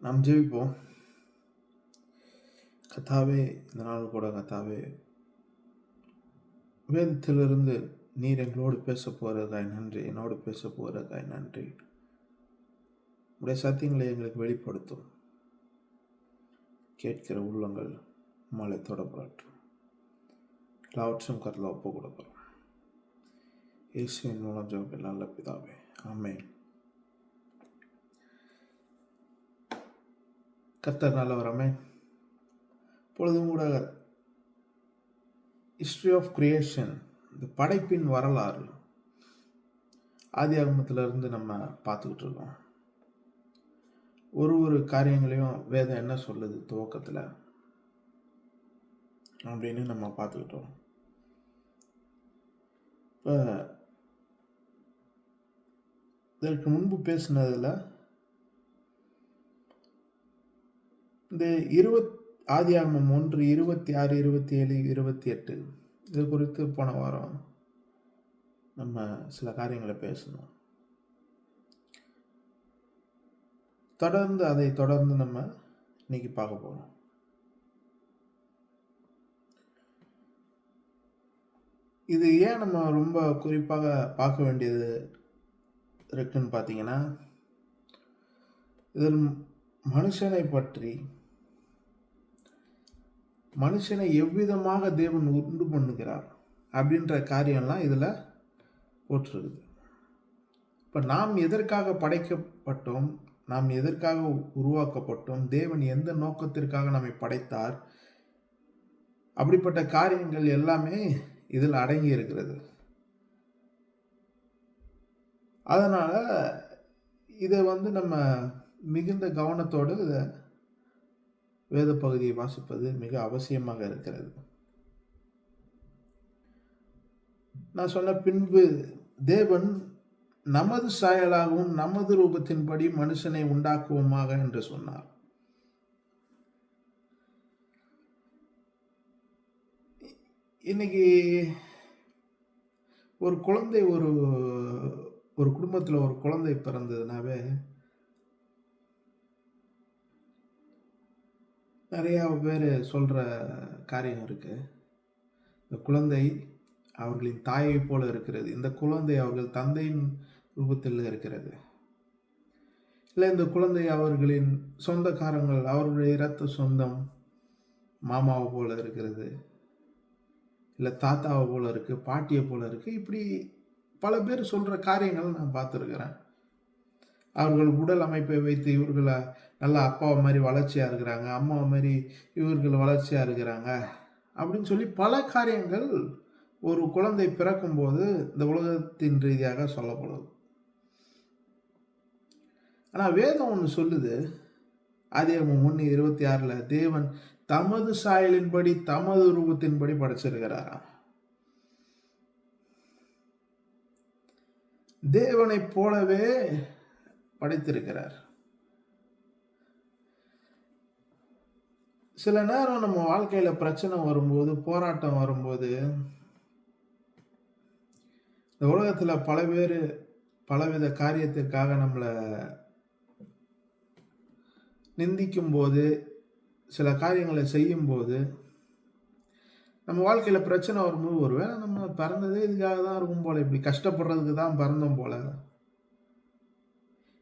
நாம் ஜெபிப்போம். கர்த்தாவே, இந்த நாள் கூட கர்த்தாவே, வேதத்திலிருந்து நீர் எங்களோடு பேசப் போறதுக்காய் நன்றி. என்னோடு பேசப் போறதுக்காய் நன்றி. உடைய சத்தியங்களை எங்களுக்கு வெளிப்படுத்தும். கேட்கிற உள்ளங்கள் உம்மாலே தொடப்படட்டும். எல்லாவற்றையும் கர்த்தரில் ஒப்புக் கொடுக்கிறோம். இயேசுவின் மூலம் ஜெபம் நல்ல பிதாவே, ஆமென். கர்த்தர் நல்லவர், ஆமென். பொழுதும் கூட ஹிஸ்டரி ஆஃப் கிரியேஷன், இந்த படைப்பின் வரலாறு, ஆதியாகமத்திலிருந்து நம்ம பார்த்துக்கிட்டு இருக்கோம். ஒரு காரியங்களையும் வேதம் என்ன சொல்லுது துவக்கத்தில் அப்படின்னு நம்ம பார்த்துக்கிட்டோம். இப்போ இதற்கு முன்பு பேசினதில் இந்த ஆதியாகமம் 1, 26, 27, 28 இது குறித்து போன வாரம் நம்ம சில காரியங்களை பேசணும். அதை தொடர்ந்து நம்ம இன்னைக்கு பார்க்க போறோம். இது ஏன் நம்ம ரொம்ப குறிப்பாக பார்க்க வேண்டியது இருக்குன்னு பார்த்தீங்கன்னா, இதில் மனுஷனை பற்றி, மனுஷனை எவ்விதமாக தேவன் உண்டு பண்ணுகிறார் அப்படின்ற காரியம்லாம் இதில் போட்டிருக்குது. இப்போ நாம் எதற்காக படைக்கப்பட்டோம், நாம் எதற்காக உருவாக்கப்பட்டோம், தேவன் எந்த நோக்கத்திற்காக நம்மை படைத்தார், அப்படிப்பட்ட காரியங்கள் எல்லாமே இதில் அடங்கி இருக்கிறது. அதனால இதை நம்ம மிகுந்த கவனத்தோடு வேத பகுதியை வாசிப்பது மிக அவசியமாக இருக்கிறது. நான் சொன்ன பின்பு தேவன் நமது சாயலாகவும் நமது ரூபத்தின்படி மனுஷனை உண்டாக்குவோமாக என்று சொன்னார். இன்னைக்கு ஒரு குழந்தை, ஒரு குடும்பத்தில் ஒரு குழந்தை பிறந்ததுனாவே நிறைய பேர் சொல்ற காரியம் இருக்கு. இந்த குழந்தை அவர்களின் தாயை போல இருக்கிறது, இந்த குழந்தை அவர்கள் தந்தையின் ரூபத்தில் இருக்கிறது, இல்லை இந்த குழந்தை அவர்களின் சொந்தக்காரங்கள், அவர்களுடைய இரத்த சொந்தம் மாமாவை போல இருக்கிறது, இல்லை தாத்தாவை போல இருக்கு, பாட்டியை போல இருக்கு. இப்படி பல பேர் சொல்ற காரியங்கள் நான் பார்த்துருக்கிறேன். அவர்கள் உடல் அமைப்பை வைத்து இவர்களை நல்லா அப்பாவை மாதிரி வளர்ச்சியாக இருக்கிறாங்க, அம்மாவை மாதிரி இவர்கள் வளர்ச்சியாக இருக்கிறாங்க அப்படின்னு சொல்லி பல காரியங்கள் ஒரு குழந்தை பிறக்கும்போது இந்த உலகத்தின் ரீதியாக சொல்லப்படுது. ஆனால் வேதம் ஒன்று சொல்லுது, ஆதியாகமம் 1:26 தேவன் தமது சாயலின்படி தமது ரூபத்தின்படி படைச்சிருக்கிறாராம். தேவனை போலவே படைத்திருக்கிறார். சில நேரம் நம்ம வாழ்க்கையில பிரச்சனை வரும்போது, போராட்டம் வரும்போது, இந்த உலகத்துல பல பேர் பலவித காரியத்திற்காக நம்மளை நிந்திக்கும் போது, சில காரியங்களை செய்யும் போது, நம்ம வாழ்க்கையில பிரச்சனை வரும்போது, ஒருவேளை நம்ம பிறந்ததே இதுக்காக தான் இருக்கும் போல, இப்படி கஷ்டப்படுறதுக்கு தான் பிறந்தோம் போல,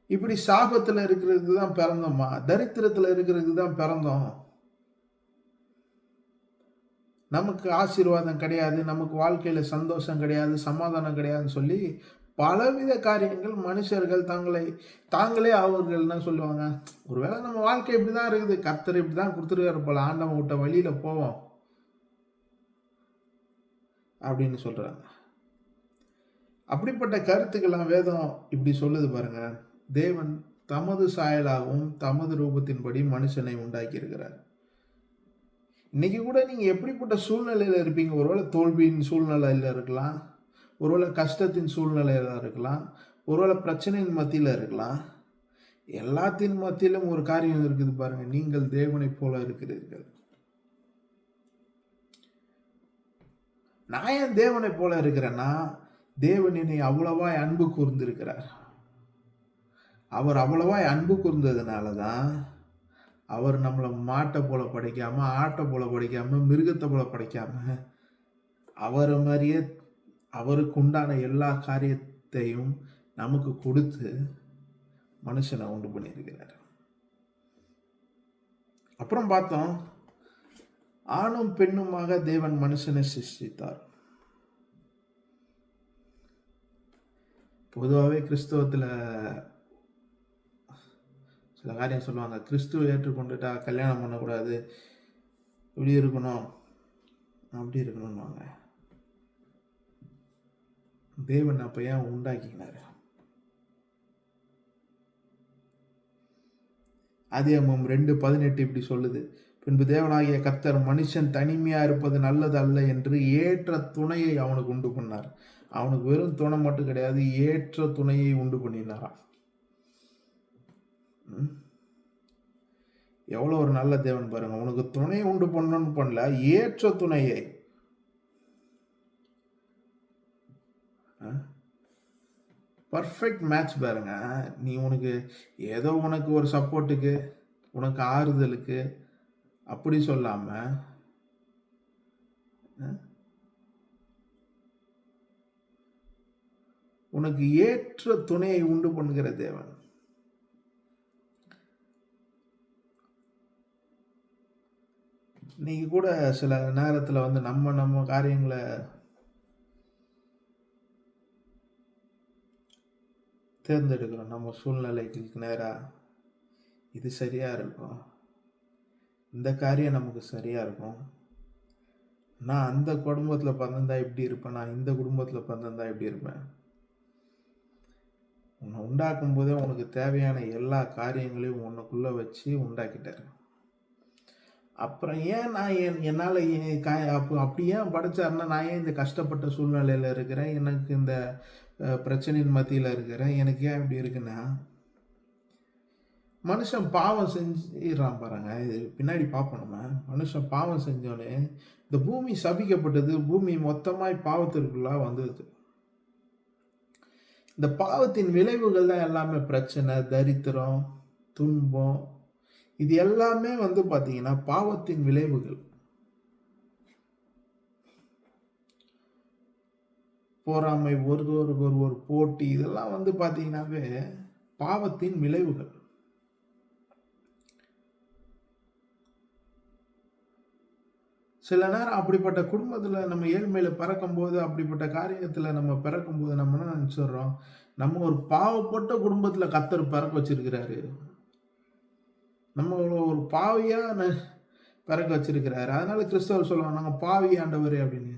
இப்படி சாபத்துல இருக்கிறதுக்கு தான் பிறந்தோமா, தரித்திரத்துல இருக்கிறதுக்கு தான் பிறந்தோம், நமக்கு ஆசீர்வாதம் கிடையாது, நமக்கு வாழ்க்கையில சந்தோஷம் கிடையாது, சமாதானம் கிடையாதுன்னு சொல்லி பலவித காரியங்கள் மனுஷர்கள் தாங்களே அவர்கள் என்ன சொல்லுவாங்க, ஒருவேளை நம்ம வாழ்க்கை இப்படிதான் இருக்குது, கர்த்தர் இப்படிதான் கொடுத்துருக்காரு போல, ஆண்டவன் விட்ட வழியில போவோம் அப்படின்னு சொல்றாங்க. அப்படிப்பட்ட கருத்துக்கெல்லாம் வேதம் இப்படி சொல்லுது பாருங்க. தேவன் தமது சாயலாகவும் தமது ரூபத்தின்படி மனுஷனை உண்டாக்கி இருக்கிறார். இன்னைக்கு கூட நீங்க எப்படிப்பட்ட சூழ்நிலையில இருப்பீங்க, ஒருவேளை தோல்வியின் சூழ்நிலையில இருக்கலாம், ஒருவேளை கஷ்டத்தின் சூழ்நிலையில இருக்கலாம், ஒருவேளை பிரச்சனையின் மத்தியில இருக்கலாம். எல்லாத்தின் மத்தியிலும் ஒரு காரியம் இருக்குது பாருங்க, நீங்கள் தேவனை போல இருக்கிறீர்கள். நான் ஏன் தேவனை போல இருக்கிறேன்னா, தேவன் என்னை அவ்வளவாய் அன்பு கூர்ந்திருக்கிறார். அவர் அவ்வளவாய் அன்பு கூர்ந்ததுனால தான் அவர் நம்மளை மாட்டை போல படைக்காம, ஆட்டை போல படைக்காம, மிருகத்தை போல படைக்காம, அவரை மாதிரியே அவருக்கு உண்டான எல்லா காரியத்தையும் நமக்கு கொடுத்து மனுஷனை உண்டு பண்ணியிருக்கிறார். அப்புறம் பார்த்தோம், ஆணும் பெண்ணுமாக தேவன் மனுஷனை சிருஷ்டித்தார். பொதுவாகவே கிறிஸ்தவத்தில் சில காரியம் சொல்லுவாங்க, கிறிஸ்துவ ஏற்றுக்கொண்டுட்டா கல்யாணம் பண்ணக்கூடாது, இப்படி இருக்கணும் அப்படி இருக்கணும்வாங்க. தேவன் அப்ப ஏன் உண்டாக்கினார்? ஆதியாகமம் 2:18 இப்படி சொல்லுது, பின்பு தேவனாகிய கர்த்தர் மனுஷன் தனிமையா இருப்பது நல்லது அல்ல என்று ஏற்ற துணையை அவனுக்கு உண்டு பண்ணார். அவனுக்கு வெறும் துணை மட்டும் கிடையாது, ஏற்ற துணையை உண்டு பண்ணினாராம். எவ்வளோ ஒரு நல்ல தேவன் பாருங்க. உனக்கு துணையை உண்டு பண்ணணும்னு பண்ணல, ஏற்ற துணையை. பர்ஃபெக்ட் மேட்ச் பாருங்க. நீ உனக்கு ஏதோ உனக்கு ஒரு சப்போர்ட்டுக்கு, உனக்கு ஆறுதலுக்கு அப்படி சொல்லாம, உனக்கு ஏற்ற துணையை உண்டு பண்ணுகிற தேவன். நீங்க கூட சில நேரத்துல வந்து நம்ம காரியங்களை தேர்ந்தெடுக்கிறோம். நம்ம சூழ்நிலைகளுக்கு நேராக இது சரியா இருக்கும், இந்த காரியம் நமக்கு சரியா இருக்கும், நான் அந்த குடும்பத்தில் பிறந்திருந்தா இப்படி இருப்பேன், நான் இந்த குடும்பத்தில் பிறந்திருந்தா இப்படி இருப்பேன். உன்னை உண்டாக்கும் போதே உனக்கு தேவையான எல்லா காரியங்களையும் உன்னுக்குள்ள வச்சு உண்டாக்கிட்டாரு. அப்புறம் ஏன் நான் என்னால் அப்படி ஏன் படைச்சாருன்னா, நான் ஏன் இந்த கஷ்டப்பட்ட சூழ்நிலையில் இருக்கிறேன், எனக்கு இந்த பிரச்சனையின் மத்தியில் இருக்கிறேன், எனக்கு ஏன் இப்படி இருக்குன்னா, மனுஷன் பாவம் செஞ்சிடறான் பாருங்க. இது பின்னாடி பார்ப்போம். நம்ம மனுஷன் பாவம் செஞ்சோன்னே இந்த பூமி சபிக்கப்பட்டது, பூமி மொத்தமாய் பாவத்திற்குள்ளா வந்தது. இந்த பாவத்தின் விளைவுகள் தான் எல்லாமே பிரச்சனை, தரித்திரம், துன்பம், இது எல்லாமே வந்து பார்த்தீங்கன்னா பாவத்தின் விளைவுகள். போராமை, ஒருவருக்கு ஒரு போட்டி, இதெல்லாம் வந்து பார்த்தீங்கன்னாவே பாவத்தின் விளைவுகள். சில நேரம் அப்படிப்பட்ட குடும்பத்தில் நம்ம ஏழ்மையில் பிறக்கும்போது, அப்படிப்பட்ட காரியத்தில் நம்ம பிறக்கும்போது நம்ம என்ன நினச்சிடுறோம், நம்ம ஒரு பாவப்பட்ட குடும்பத்தில் கர்த்தர் பிறக்க வச்சிருக்கிறாரு, நம்ம ஒரு பாவியா பிறக்க வச்சிருக்கிறாரு, அதனால கிறிஸ்தவர் சொல்லுவாங்க நாங்கள் பாவி ஆண்டவர் அப்படின்னு.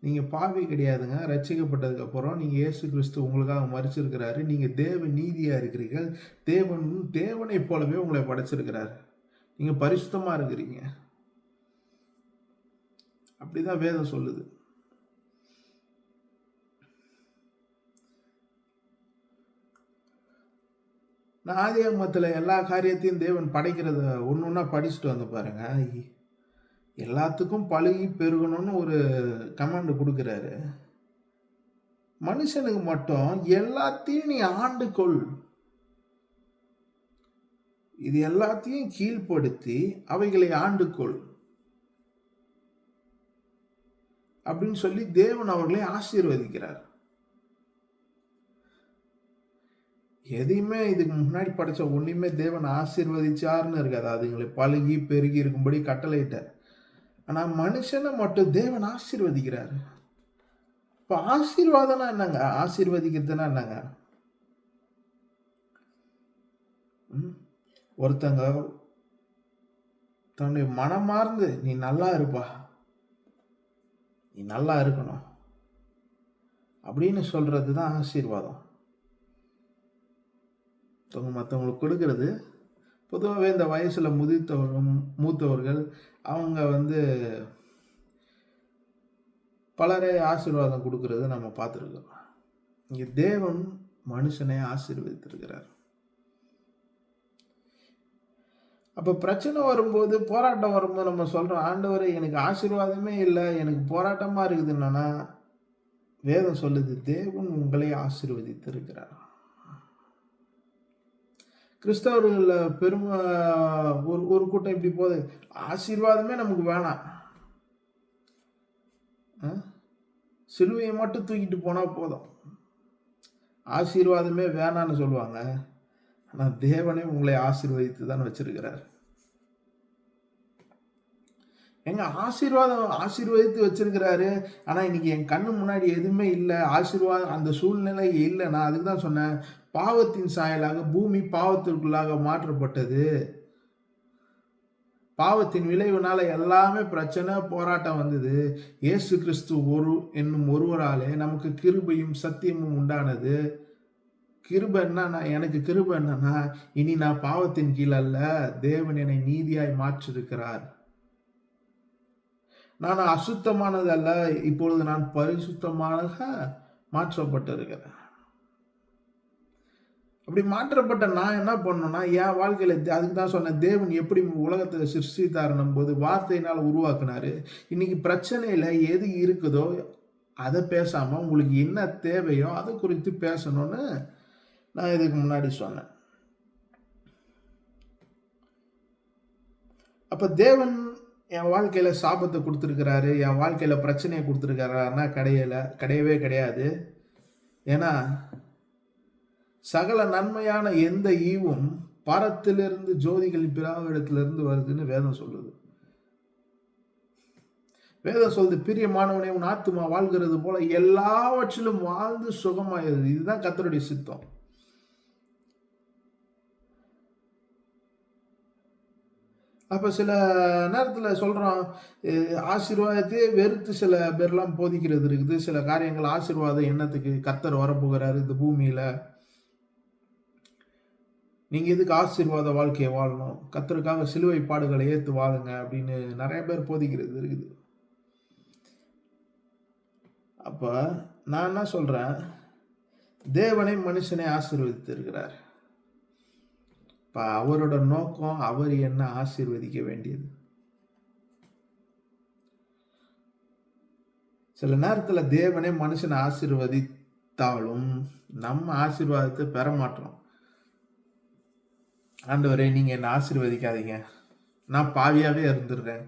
நீங்கள் பாவி கிடையாதுங்க. ரட்சிக்கப்பட்டதுக்கு அப்புறம் நீங்கள் இயேசு கிறிஸ்து உங்களுக்காக மரிச்சிருக்கிறாரு, நீங்கள் தேவ நீதியாக இருக்கிறீர்கள், தேவனை போலவே உங்களை படைச்சிருக்கிறாரு, நீங்கள் பரிசுத்தமாக இருக்கிறீங்க. அப்படிதான் வேதம் சொல்லுது. நான் ஆதியாகமத்தில் எல்லா காரியத்தையும் தேவன் படைக்கிறத ஒன்று படிச்சுட்டு வந்து பாருங்க. எல்லாத்துக்கும் பழுகி பெருகணும்னு ஒரு கமாண்ட் கொடுக்குறாரு. மனுஷனுக்கு மட்டும் எல்லாத்தையும் நீ ஆண்டுகொள், இது எல்லாத்தையும் கீழ்ப்படுத்தி அவைகளை ஆண்டுகொள் அப்படின்னு சொல்லி தேவன் அவர்களை ஆசீர்வதிக்கிறார். எதையுமே இதுக்கு முன்னாடி படிச்ச ஒண்ணுமே தேவன் ஆசீர்வதிச்சார்னு இருக்காது. அதுங்களை பழுகி பெருகி இருக்கும்படி கட்டளையிட்டார். ஆனா மனுஷனை மட்டும் தேவன் ஆசீர்வதிக்கிறார். இப்ப ஆசீர்வாதம்னா என்னங்க? ஆசீர்வதிக்கிறதுனா என்னங்க? ஒருத்தங்க தன்னுடைய மனமார்ந்து நீ நல்லா இருப்பா, நீ நல்லா இருக்கணும் அப்படின்னு சொல்றது தான் ஆசீர்வாதம். மற்றவங்களுக்கு கொடுக்கறது. பொதுவாகவே இந்த வயசுல மூத்தவர்கள் அவங்க வந்து பலரை ஆசீர்வாதம் கொடுக்கறது நம்ம பார்த்துருக்கோம். இங்கே தேவன் மனுஷனை ஆசீர்வதித்திருக்கிறார். அப்போ பிரச்சனை வரும்போது, போராட்டம் வரும்போது நம்ம சொல்கிறோம், ஆண்டவரே எனக்கு ஆசீர்வாதமே இல்லை, எனக்கு போராட்டமாக இருக்குதுன்னா, வேதம் சொல்லுது தேவன் உங்களை ஆசீர்வதித்திருக்கிறார். கிறிஸ்தவர்களில் ஒரு ஒரு கூட்டம் இப்படி போகுது, ஆசீர்வாதமே நமக்கு வேணாம், சிலுவையை மட்டும் தூக்கிட்டு போனால் போதும், ஆசீர்வாதமே வேணான்னு சொல்லுவாங்க. ஆனால் தேவனே உங்களை ஆசீர்வதித்து தான் வச்சிருக்கிறார். எங்க ஆசீர்வதித்து வச்சிருக்கிறாரு. ஆனா இன்னைக்கு என் கண்ணு முன்னாடி எதுவுமே இல்லை, ஆசீர்வாதம் அந்த சூழ்நிலை இல்லை. நான் அதுக்கு தான் சொன்னேன், பாவத்தின் சாயலாக பூமி பாவத்திற்குள்ளாக மாற்றப்பட்டது. பாவத்தின் விளைவுனால எல்லாமே பிரச்சனை, போராட்டம் வந்தது. இயேசு கிறிஸ்து என்னும் ஒருவராலே நமக்கு கிருபையும் சத்தியமும் உண்டானது. கிருபை என்னன்னா, எனக்கு கிருபை என்னன்னா, இனி நான் பாவத்தின் கீழ் அல்ல, தேவன் என்னை நீதியாய் மாற்றிருக்கிறார். நான் அசுத்தமானது அல்ல, இப்பொழுது நான் பரிசுத்தமாக மாற்றப்பட்டிருக்கிறேன். அப்படி மாற்றப்பட்ட நான் என்ன பண்ணணும்னா, என் வாழ்க்கையில அதுக்கு தான் சொன்னேன், தேவன் எப்படி உலகத்தை சிருஷ்டித்தாருன்னும் போது வார்த்தையினால் உருவாக்குனாரு. இன்னைக்கு பிரச்சனையில எது இருக்குதோ அதை பேசாம உங்களுக்கு என்ன தேவையோ அதை குறித்து பேசணும்னு நான் இதுக்கு முன்னாடி சொன்னேன். அப்ப தேவன் என் வாழ்க்கையில சாபத்தை கொடுத்துருக்கிறாரு, என் வாழ்க்கையில பிரச்சனையை கொடுத்துருக்காருன்னா கிடையவே கிடையாது. ஏன்னா சகல நன்மையான எந்த ஈவும் பரத்திலிருந்து ஜோதிகளின் பிதாவிடத்திலிருந்து வருதுன்னு வேதம் சொல்லுது. வேதம் சொல்லுது, பிரியமானவனே உன் ஆத்துமா வாழ்கிறது போல எல்லாவற்றிலும் வாழ்ந்து சுகமாயிருது. இதுதான் கர்த்தருடைய சித்தம். அப்ப சில நேரத்தில் சொல்றோம், ஆசீர்வாதத்தையே வெறுத்து சில பேர்லாம் போதிக்கிறது இருக்குது. சில காரியங்கள் ஆசீர்வாதம் என்னத்துக்கு, கர்த்தர் வரப்போகிறாரு இந்த பூமியில, நீங்க எதுக்கு ஆசீர்வாத வாழ்க்கையை வாழணும், கர்த்தருக்காக சிலுவை பாடுகளை ஏற்று வாழுங்க அப்படின்னு நிறைய பேர் போதிக்கிறது இருக்குது. அப்ப நான் என்ன சொல்றேன், தேவனை மனுஷனை ஆசீர்வதித்து இருக்கிறார். இப்ப அவரோட நோக்கம் அவர் என்ன ஆசீர்வதிக்க வேண்டியது. சில நேரத்தில் தேவனே மனுஷனை ஆசீர்வதித்தாலும் நம்ம ஆசீர்வாதத்தை பெற மாட்டோம். ஆண்டவரே நீங்க என்ன ஆசீர்வதிக்காதீங்க, நான் பாவியாவே இருந்துடுறேன்,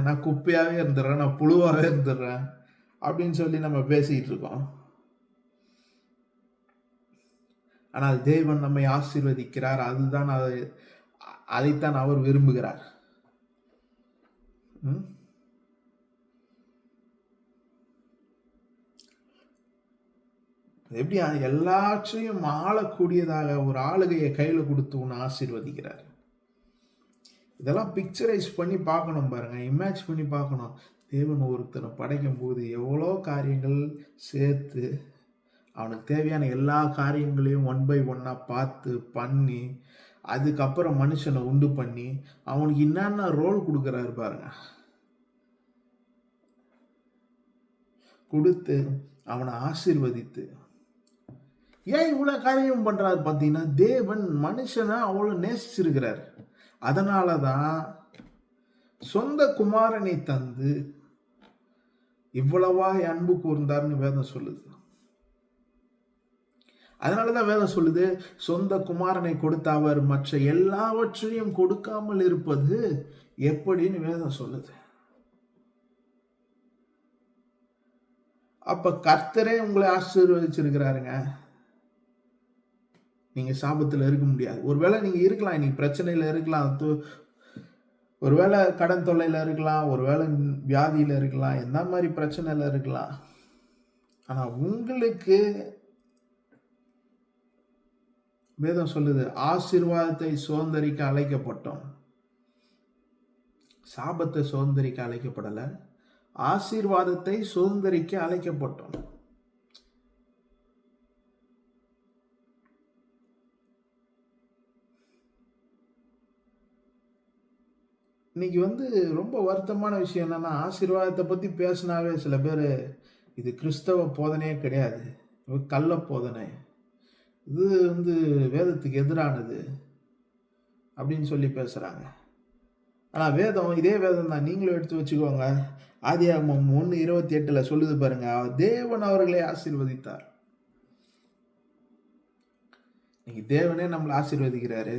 நான் குப்பையாவே இருந்துடுறேன், நான் புழுவாவே இருந்துடுறேன் அப்படின்னு சொல்லி நம்ம பேசிட்டு இருக்கோம். ஆனால் தேவன் நம்மை ஆசீர்வதிக்கிறார். அதுதான் அதைத்தான் அவர் விரும்புகிறார். எப்படி எல்லாற்றையும் ஆளக்கூடியதாக ஒரு ஆளுகையை கையில கொடுத்து உன்னை ஆசீர்வதிக்கிறார். இதெல்லாம் பிக்சரைஸ் பண்ணி பார்க்கணும் பாருங்க, இமேஜ் பண்ணி பார்க்கணும். தேவன் ஒருத்தனை படைக்கும் போது எவ்வளோ காரியங்கள் சேர்த்து அவனுக்கு தேவையான எல்லா காரியங்களையும் 1 by 1 பார்த்து பண்ணி அதுக்கப்புறம் மனுஷனை உண்டு பண்ணி அவனுக்கு என்னென்ன ரோல் கொடுக்குறாரு பாருங்க, கொடுத்து அவனை ஆசீர்வதித்து ஏன் இவ்வளவு காரியம் பண்றாரு பார்த்தீங்கன்னா, தேவன் மனுஷனை அவ்வளவு நேசிச்சிருக்கிறார். அதனாலதான் சொந்த குமாரனை தந்து இவ்வளவா அன்பு கூர்ந்தார்னு வேதம் சொல்லுது. அதனாலதான் வேதம் சொல்லுது, சொந்த குமாரனை கொடுத்த அவர் மற்ற எல்லாவற்றையும் கொடுக்காமல் இருப்பது எப்படின்னு வேதம் சொல்லுது. அப்ப கர்த்தரே உங்களை ஆசீர்வதிச்சிருக்கிறாருங்க. நீங்க சாபத்துல இருக்க முடியாது. ஒருவேளை நீங்க இருக்கலாம், இன்னைக்கு பிரச்சனையில இருக்கலாம், ஒருவேளை கடன் தொல்லையில இருக்கலாம், ஒருவேளை வியாதியில இருக்கலாம், எந்த மாதிரி பிரச்சனையில இருக்கலாம். ஆனா உங்களுக்கு வேதம் சொல்லுது, ஆசீர்வாதத்தை சுதந்திரிக்க அழைக்கப்பட்டோம், சாபத்தை சுதந்திரிக்க அழைக்கப்படல, ஆசீர்வாதத்தை சுதந்திரிக்க அழைக்கப்பட்டோம். இன்னைக்கு ரொம்ப வருத்தமான விஷயம் என்னன்னா, ஆசீர்வாதத்தை பத்தி பேசினாவே சில பேர் இது கிறிஸ்தவ போதனையே கிடையாது, கள்ள போதனை, இது வேதத்துக்கு எதிரானது அப்படின்னு சொல்லி பேசுறாங்க. ஆனா வேதம் இதே வேதம் தான், நீங்களும் எடுத்து வச்சுக்கோங்க. ஆதியாகமம் 1:28 சொல்லுது பாருங்க, தேவன் அவர்களை ஆசீர்வதித்தார். இன்னைக்கு தேவனே நம்மளை ஆசீர்வதிக்கிறாரு.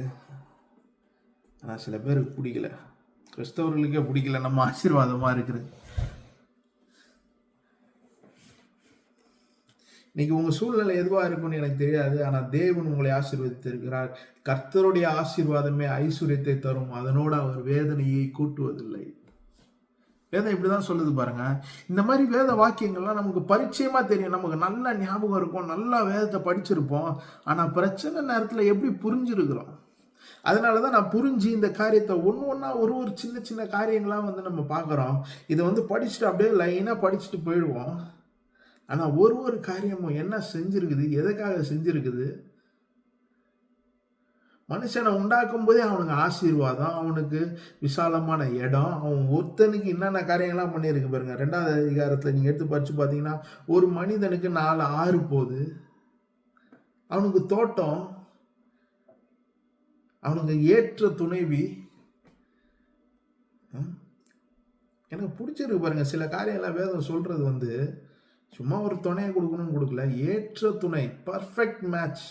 ஆனால் சில பேருக்கு பிடிக்கல, கிறிஸ்தவர்களுக்கே பிடிக்கல நம்ம ஆசீர்வாதமாக இருக்குது. இன்னைக்கு உங்கள் சூழ்நிலை எதுவாக இருக்கும்னு எனக்கு தெரியாது, ஆனால் தேவன் உங்களை ஆசீர்வதித்திருக்கிறார். கர்த்தருடைய ஆசீர்வாதமே ஐஸ்வர்யத்தை தரும், அதனோடு அவர் வேதனையை கூட்டுவதில்லை. வேதம் இப்படிதான் சொல்லுது பாருங்க. இந்த மாதிரி வேத வாக்கியங்கள்லாம் நமக்கு பரிச்சயமா தெரியும், நமக்கு நல்ல ஞாபகம் இருக்கும், நல்லா வேதத்தை படிச்சிருப்போம். ஆனா பிரச்சனை நேரத்துல எப்படி புரிஞ்சிருக்கிறோம். அதனாலதான் நான் புரிஞ்சு இந்த காரியத்தை ஒன்னா ஒரு சின்ன சின்ன காரியங்களாம் நம்ம பார்க்குறோம். இதை படிச்சுட்டு அப்படியே லைனா படிச்சுட்டு போயிடுவோம். ஆனா ஒரு காரியமும் என்ன செஞ்சிருக்குது, எதுக்காக செஞ்சிருக்குது. மனுஷனை உண்டாக்கும் போதே அவனுக்கு ஆசீர்வாதம், அவனுக்கு விசாலமான இடம், அவன் ஒருத்தனுக்கு என்னென்ன காரியங்கள்லாம் பண்ணியிருக்கு பாருங்க. 2வது அதிகாரத்தில் நீங்கள் எடுத்து படிச்சு பார்த்தீங்கன்னா, ஒரு மனிதனுக்கு 4 ஆறு போகுது, அவனுக்கு தோட்டம், அவனுக்கு ஏற்ற துணைவி. எனக்கு பிடிச்சிருக்கு பாருங்க. சில காரியம்லாம் வேதம் சொல்றது சும்மா ஒரு துணையை கொடுக்கணும்னு கொடுக்கல, ஏற்ற துணை, பர்ஃபெக்ட் மேட்ச்.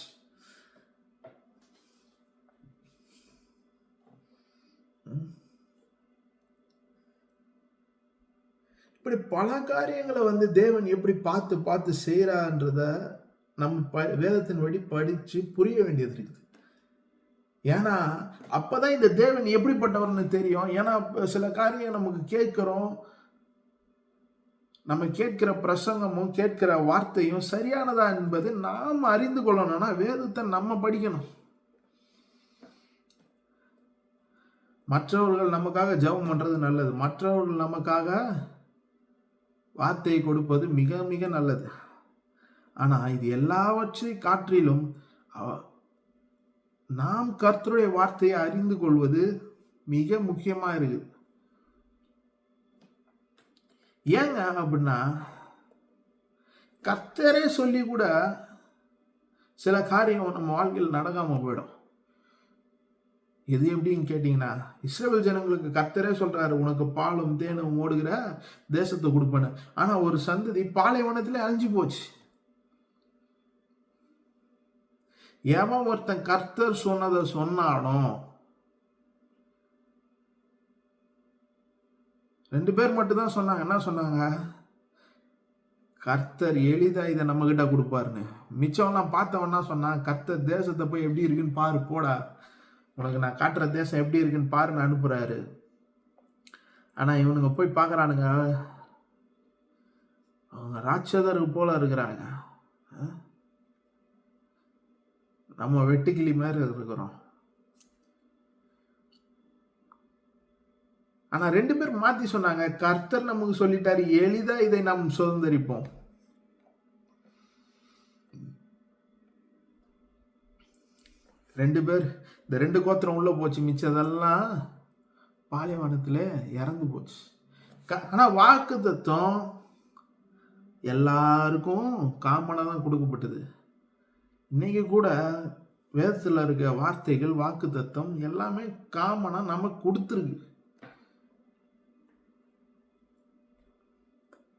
இப்படி பல காரியங்களை தேவன் எப்படி பார்த்து பார்த்து செய்யறான்றத நம்ம வேதத்தின் வழி படிச்சு புரிய வேண்டியது இருக்குது. ஏன்னா அப்பதான் இந்த தேவன் எப்படிப்பட்டவர்னு தெரியும். ஏன்னா சில காரியம் நமக்கு கேட்கிறோம், நம்ம கேட்கிற பிரசங்கமும் கேட்கிற வார்த்தையும் சரியானதா என்பது நாம் அறிந்து கொள்ளணும்னா வேதத்தை நம்ம படிக்கணும். மற்றவர்கள் நமக்காக ஜெபம் பண்றது நல்லது, மற்றவர்கள் நமக்காக வார்த்தையை கொடுப்பது மிக மிக நல்லது. ஆனா இது எல்லாவற்றையும் காற்றிலும் நாம் கர்த்தருடைய வார்த்தையை அறிந்து கொள்வது மிக முக்கியமா இருக்கு. ஏங்க அப்படின்னா, கர்த்தரே சொல்லி கூட சில காரியம் நம்ம வாழ்க்கையில் நடக்காம போயிடும். எது எப்படின்னு கேட்டீங்கன்னா, இஸ்ரவேல் ஜனங்களுக்கு கர்த்தரே சொல்றாரு, உனக்கு பாலும் தேனும் ஓடுகிற தேசத்தை கொடுப்பேன்னு. ஆனா ஒரு சந்ததி பாலைவனத்திலே அழிஞ்சு போச்சு. எவன் ஒருத்தன் கர்த்தர் சொன்னதை சொன்னானோ, 2 பேர் மட்டும் தான் சொன்னாங்க. என்ன சொன்னாங்க? கர்த்தர் எளிதா இதை நம்ம கிட்ட கொடுப்பாருன்னு. மிச்சம்லாம் பார்த்தவன்னா சொன்னான், கர்த்தர் தேசத்தை போய் எப்படி இருக்குன்னு பாரு, போடா, உனக்கு நான் காட்டுற தேசம் எப்படி இருக்குன்னு பாருன்னு அனுப்புறாரு. ஆனா இவனுங்க போய் பார்க்கறானுங்க, அவங்க ராட்சதர் போல இருக்கிறாங்க. நம்ம வெட்டுக்கிளி மாதிரி இருக்கிறோம். ஆனா 2 பேர் மாத்தி சொன்னாங்க, கர்த்தர் நமக்கு சொல்லிட்டாரு, எளிதா இதை நாம் சுதந்திரிப்போம். பேர், இந்த 2 கோத்திரம் உள்ள போச்சு, மிச்சதெல்லாம் பாலைவனத்துல இறந்து போச்சு. ஆனா வாக்கு தத்துவம் எல்லாருக்கும் காமனா தான் கொடுக்கப்பட்டது. இன்னைக்கு கூட வேதத்துல இருக்க வார்த்தைகள், வாக்கு தத்துவம் எல்லாமே காமனா நமக்கு கொடுத்துருக்கு.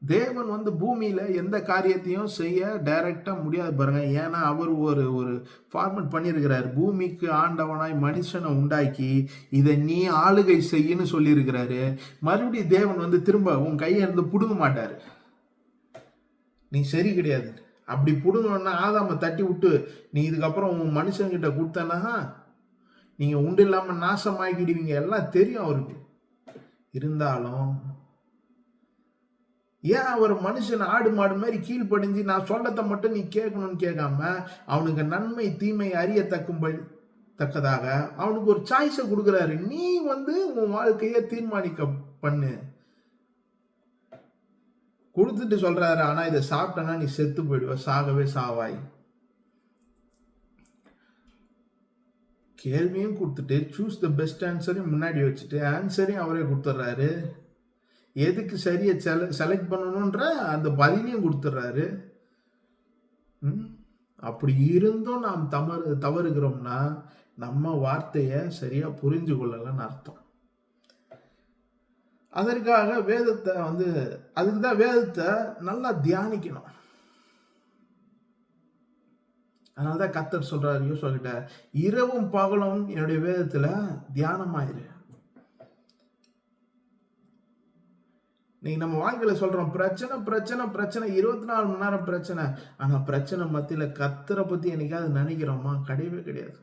தேவன் பூமியில எந்த காரியத்தையும் செய்ய டைரக்டா முடியாது பாருங்க. ஏன்னா அவர் ஒரு ஃபார்மட் பண்ணியிருக்கிறார். பூமிக்கு ஆண்டவனாய் மனுஷனை உண்டாக்கி இதை நீ ஆளுகை செய்யன்னு சொல்லியிருக்கிறாரு. மறுபடியும் தேவன் திரும்ப உன் கையை இருந்து புடுங்க மாட்டாரு. நீ சரி கிடையாது, அப்படி புடுங்கன்னா ஆதாம தட்டி விட்டு நீ இதுக்கப்புறம் உன் மனுஷங்கிட்ட கொடுத்தனா நீங்க உண்டு இல்லாம நாசமாக்கிடுவீங்க, எல்லாம் தெரியும் அவருக்கு. இருந்தாலும் ஏன் அவர் மனுஷன் ஆடு மாடு மாதிரி கீழ்ப்படிஞ்சு நான் சொல்லத்தை மட்டும் நீ கேட்கணும்னு கேட்காம அவனுக்கு நன்மை தீமை அறியத்தக்கதாக அவனுக்கு ஒரு சாய்ஸை கொடுக்குறாரு. நீ உன் வாழ்க்கையை தீர்மானிக்க பண்ணு கொடுத்துட்டு சொல்றாரு, ஆனா இதை சாப்பிட்டனா நீ செத்து போயிடுவ, சாகவே சாவாய். கேள்வியும் கொடுத்துட்டு சூஸ் த பெஸ்ட் ஆன்சரையும் முன்னாடி வச்சுட்டு ஆன்சரையும் அவரே கொடுத்துட்றாரு. எதுக்கு சரியை செலக்ட் பண்ணணும்ன்ற அந்த பதிலையும் கொடுத்துட்றாரு. அப்படி இருந்தும் நாம் தவறுகிறோம்னா நம்ம வார்த்தையை சரியா புரிஞ்சு கொள்ளலன்னு அர்த்தம். அதற்காக வேதத்தை அதுக்குதான் வேதத்தை நல்லா தியானிக்கணும். அதனாலதான் கர்த்தர் சொல்றாரு யோசுவா கிட்ட, இரவும் பகலும் என்னுடைய வேதத்துல தியானமாயிரு. நீ நம்ம வாழ்க்கையில சொல்றோம் பிரச்சனை பிரச்சனை பிரச்சனை, 24 மணி நேரம் பிரச்சனை. ஆனா பிரச்சனை மத்தியில கர்த்தரை பத்தி என்னைக்காவது நினைக்கிறோமா? கிடையவே கிடையாது.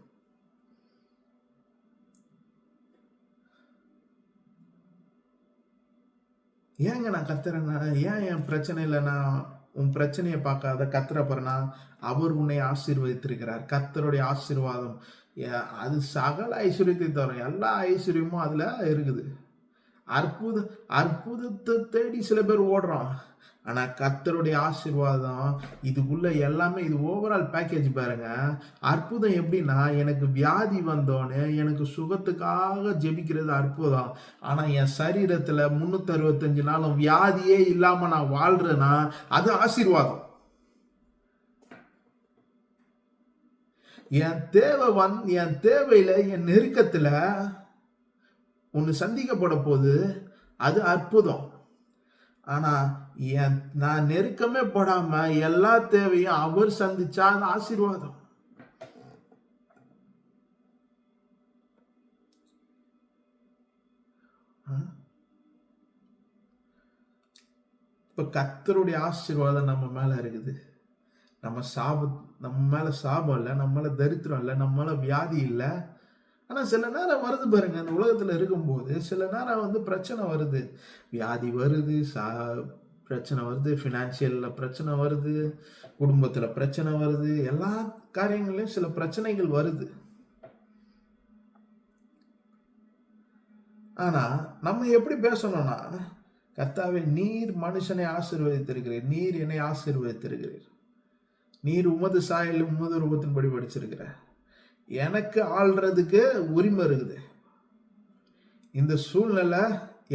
ஏங்க நான் கர்த்தரை ஏன் என் பிரச்சனையில நான் உன் பிரச்சனையை பார்க்காத கர்த்தரை பாருனா, அவர் உன்னை ஆசீர்வதித்திருக்கிறார். கர்த்தருடைய ஆசீர்வாதம் அது சகல ஐஸ்வர்யத்தை தரும். எல்லா ஐஸ்வர்யமும் அதுல இருக்குது. அற்புதத்தை தேடி சில பேர் ஓடுறான். ஆனா கர்த்தருடைய ஆசீர்வாதம் இதுக்குள்ள எல்லாமே, இது ஓவரால் பேக்கேஜ் பாருங்க. அற்புதம் எப்படின்னா, எனக்கு வியாதி வந்தோன்னு எனக்கு சுகத்துக்காக ஜெபிக்கிறது அற்புதம். ஆனா என் சரீரத்துல 365 நாளும் வியாதியே இல்லாம நான் வாழ்றேன்னா அது ஆசீர்வாதம். என் தேவையில என் நெருக்கத்துல ஒன்று சந்திக்கப்பட போது அது அற்புதம். ஆனா நான் நெருக்கமே படாம எல்லா தேவையும் அவர் சந்திச்சா அது ஆசீர்வாதம். இப்ப கர்த்தருடைய ஆசீர்வாதம் நம்ம மேல இருக்குது. நம்ம மேல சாபம் இல்லை, நம்ம மேல தரித்திரம் இல்லை, நம்ம மேல வியாதி இல்லை. ஆனா சில நேரம் வருது பாருங்க, அந்த உலகத்துல இருக்கும்போது சில நேரம் பிரச்சனை வருது, வியாதி வருது, பிரச்சனை வருது, ஃபினான்சியல்ல பிரச்சனை வருது, குடும்பத்துல பிரச்சனை வருது, எல்லா காரியங்களையும் சில பிரச்சனைகள் வருது. ஆனா நம்ம எப்படி பேசணும்னா, கர்த்தாவே நீர் மனுஷனை ஆசீர்வதித்திருக்கிறீர், நீர் என்னை ஆசீர்வதித்திருக்கிறீர், நீர் உமது சாயல் உமது ரூபத்தின்படி படிச்சிருக்கிற, எனக்கு ஆள்றதுக்கு உரிமை இருக்குது. இந்த சூழ்நிலை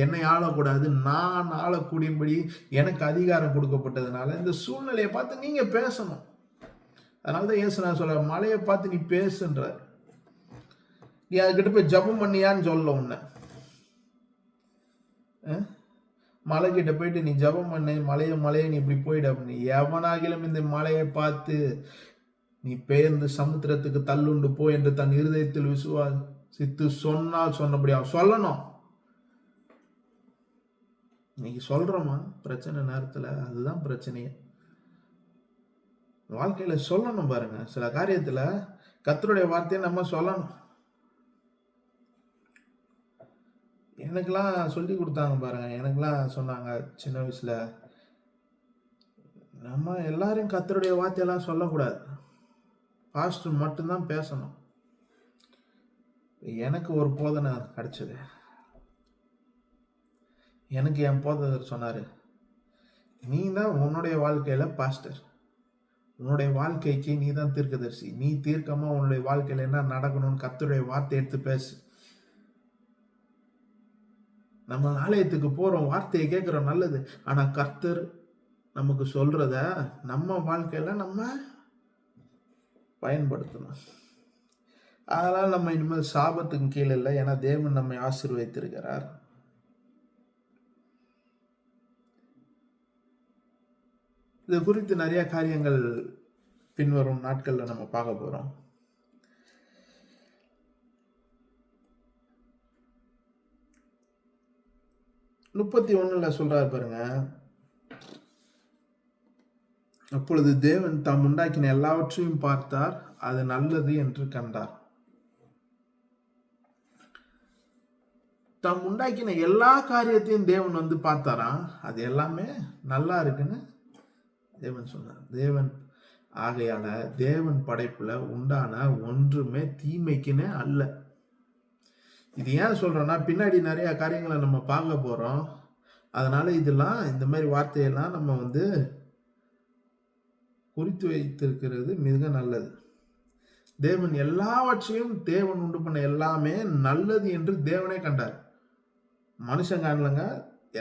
என்னை ஆளக்கூடாது, நான் ஆளக்கூடியபடி எனக்கு அதிகாரம் கொடுக்கப்பட்டதுனால இந்த சூழ்நிலையை பார்த்து நீங்க பேசணும். அதனாலதான் இயேசு நான் சொல்ற, மலையை பார்த்து நீ பேசுன்ற. நீ அதுக்கிட்ட போய் ஜபம் பண்ணியான்னு சொல்ல உன்ன. மலை கிட்ட போயிட்டு நீ ஜபம் பண்ண, மலையை நீ இப்படி போயிட அப்படின்னு எவனாகிலும் இந்த மலையை பார்த்து நீ பெயர்ந்து சமுத்திரத்துக்கு தள்ளுண்டு போ என்று தன் இருதயத்தில் விசுவாசித்து சொன்னால் சொன்னபடி அவன் சொல்லணும். நீங்க சொல்றோமா பிரச்சனை நேரத்துல? அதுதான் பிரச்சனையே. வாழ்க்கையில சொல்லணும் பாருங்க. சில காரியத்துல கர்த்தருடைய வார்த்தையை நம்ம சொல்லணும். எனக்கெல்லாம் சொல்லி கொடுத்தாங்க பாருங்க. எனக்கெல்லாம் சொன்னாங்க சின்ன வயசுல, நம்ம எல்லாரும் கர்த்தருடைய வார்த்தையெல்லாம் சொல்லக்கூடாது, பாஸ்டர் மட்டும்தான் பேசணும். எனக்கு ஒரு போதனை கிடைச்சது. எனக்கு என் போதகர் சொன்னாரு, நீ தான் உன்னுடைய வாழ்க்கையில பாஸ்டர், உன்னுடைய வாழ்க்கைக்கு நீ தான் தீர்க்கதரிசி, நீ தீர்க்கமா உன்னுடைய வாழ்க்கையில என்ன நடக்கணும்னு கர்த்தருடைய வார்த்தை எடுத்து பேசு. நம்ம ஆலயத்துக்கு போறோம், வார்த்தையை கேட்கிறோம், நல்லது. ஆனா கர்த்தர் நமக்கு சொல்றத நம்ம வாழ்க்கையில நம்ம பயன்படுத்தணும். அதனால நம்ம இனிமேல் சாபத்துக்கு கீழே இல்லை, ஏன்னா தேவன் நம்மை ஆசீர்வதித்திருக்கிறார். இது குறித்து நிறைய காரியங்கள் பின்வரும் நாட்கள்ல நம்ம பார்க்க போறோம். முப்பத்தி 31 சொல்றாரு பாருங்க, அப்பொழுது தேவன் தாம் உண்டாக்கின எல்லாவற்றையும் பார்த்தார், அது நல்லது என்று கண்டார். தாம் உண்டாக்கின எல்லா காரியத்தையும் தேவன் பார்த்தாராம், அது எல்லாமே நல்லா இருக்குன்னு தேவன் சொன்னார். ஆகையால தேவன் படைப்புல உண்டான ஒன்றுமே தீமைக்குன்னு அல்ல. இது ஏன் சொல்றோம்னா, பின்னாடி நிறைய காரியங்களை நம்ம பார்க்க போறோம். அதனால இதெல்லாம், இந்த மாதிரி வார்த்தையெல்லாம் நம்ம குறித்து வைத்திருக்கிறது மிக நல்லது. தேவன் எல்லாவற்றையும், தேவன் உண்டு பண்ண எல்லாமே நல்லது என்று தேவனே கண்டார். மனுஷன் காணலங்க,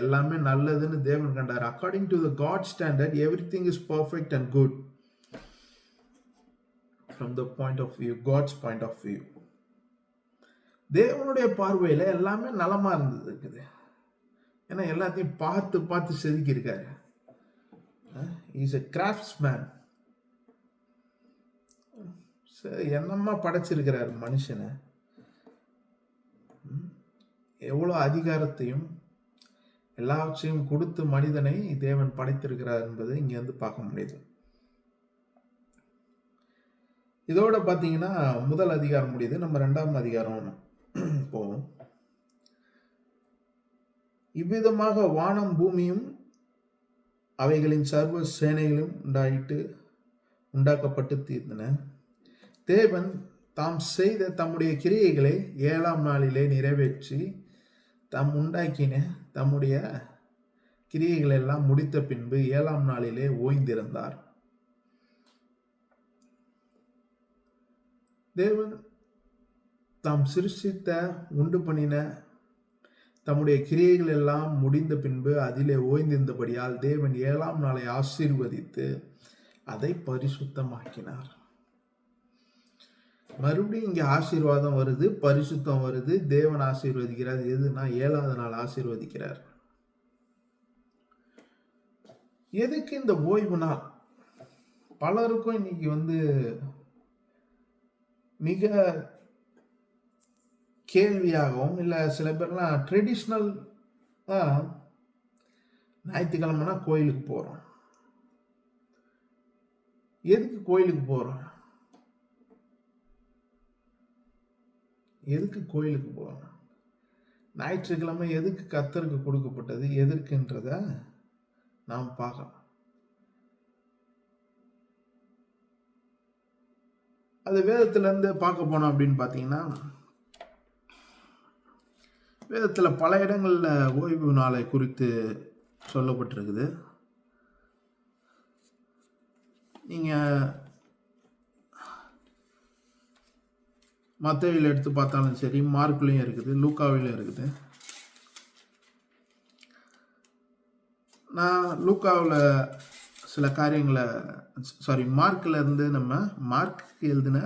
எல்லாமே நல்லதுன்னு தேவன் கண்டார். According to the God standard everything is perfect and good from the point of view, God's point of view. தேவனுடைய பார்வையில எல்லாமே நலமா இருக்குது. ஏன்னா எல்லாத்தையும் பார்த்து பார்த்து செதுக்கி இருக்காரு. Is a craftsman. என்னம்மா படைச்சிருக்கிறார் மனுஷனை, எவ்வளோ அதிகாரத்தையும் எல்லாவற்றையும் கொடுத்து மனிதனை தேவன் படைத்திருக்கிறார் என்பதை இங்க வந்து பார்க்க முடியுது. இதோட பார்த்தீங்கன்னா முதல் அதிகாரம் முடியுது. நம்ம 2ஆம் அதிகாரம் போவோம். இவ்விதமாக வானம் பூமியும் அவைகளின் சர்வ சேனைகளும் உண்டாக்கப்பட்டு தீர்ந்தன. தேவன் தாம் செய்த தம்முடைய கிரியைகளை 7ஆம் நாளிலே நிறைவேற்றி தாம் உண்டாக்கின தம்முடைய கிரியைகள் எல்லாம் முடித்த பின்பு 7ஆம் நாளிலே ஓய்ந்திருந்தார். தேவன் தாம் சிருஷ்டித்த உண்டு பண்ணின தம்முடைய கிரியைகள் எல்லாம் முடிந்த பின்பு அதிலே ஓய்ந்திருந்தபடியால் தேவன் 7ஆம் நாளை ஆசீர்வதித்து அதை பரிசுத்தமாக்கினார். மறுபடியும் இங்க ஆசீர்வாதம் வருது, பரிசுத்தம் வருது. தேவன் ஆசீர்வதிக்கிறார். எதுனா 7ஆவது நாள் ஆசீர்வதிக்கிறார். எதுக்கு இந்த ஓய்வு நாள்? பலருக்கும் இன்னைக்கு வந்து மிக கேள்வியாகவும், இல்லை சில பேர்லாம் ட்ரெடிஷ்னல் ஞாயிற்றுக்கிழமைனா கோயிலுக்கு போகிறோம். எதுக்கு கோயிலுக்கு போகிறோம்? எதுக்கு கோயிலுக்கு போகிறோம்? ஞாயிற்றுக்கிழமை எதுக்கு கர்த்தருக்கு கொடுக்கப்பட்டது, எதற்குன்றத நாம் பார்க்கலாம். அது வேதத்திலேருந்து பார்க்க போனோம் அப்படின்னு பார்த்தீங்கன்னா, வேதத்தில் பல இடங்களில் ஓய்வு நாளை குறித்து சொல்லப்பட்டிருக்குது. நீங்கள் மத்தேயுவில் எடுத்து பார்த்தாலும் சரி, மார்க்லையும் இருக்குது, லூக்காவிலையும் இருக்குது. நான் லூக்காவில் சில காரியங்களை மார்க்கில் இருந்து நம்ம மார்க் எழுதின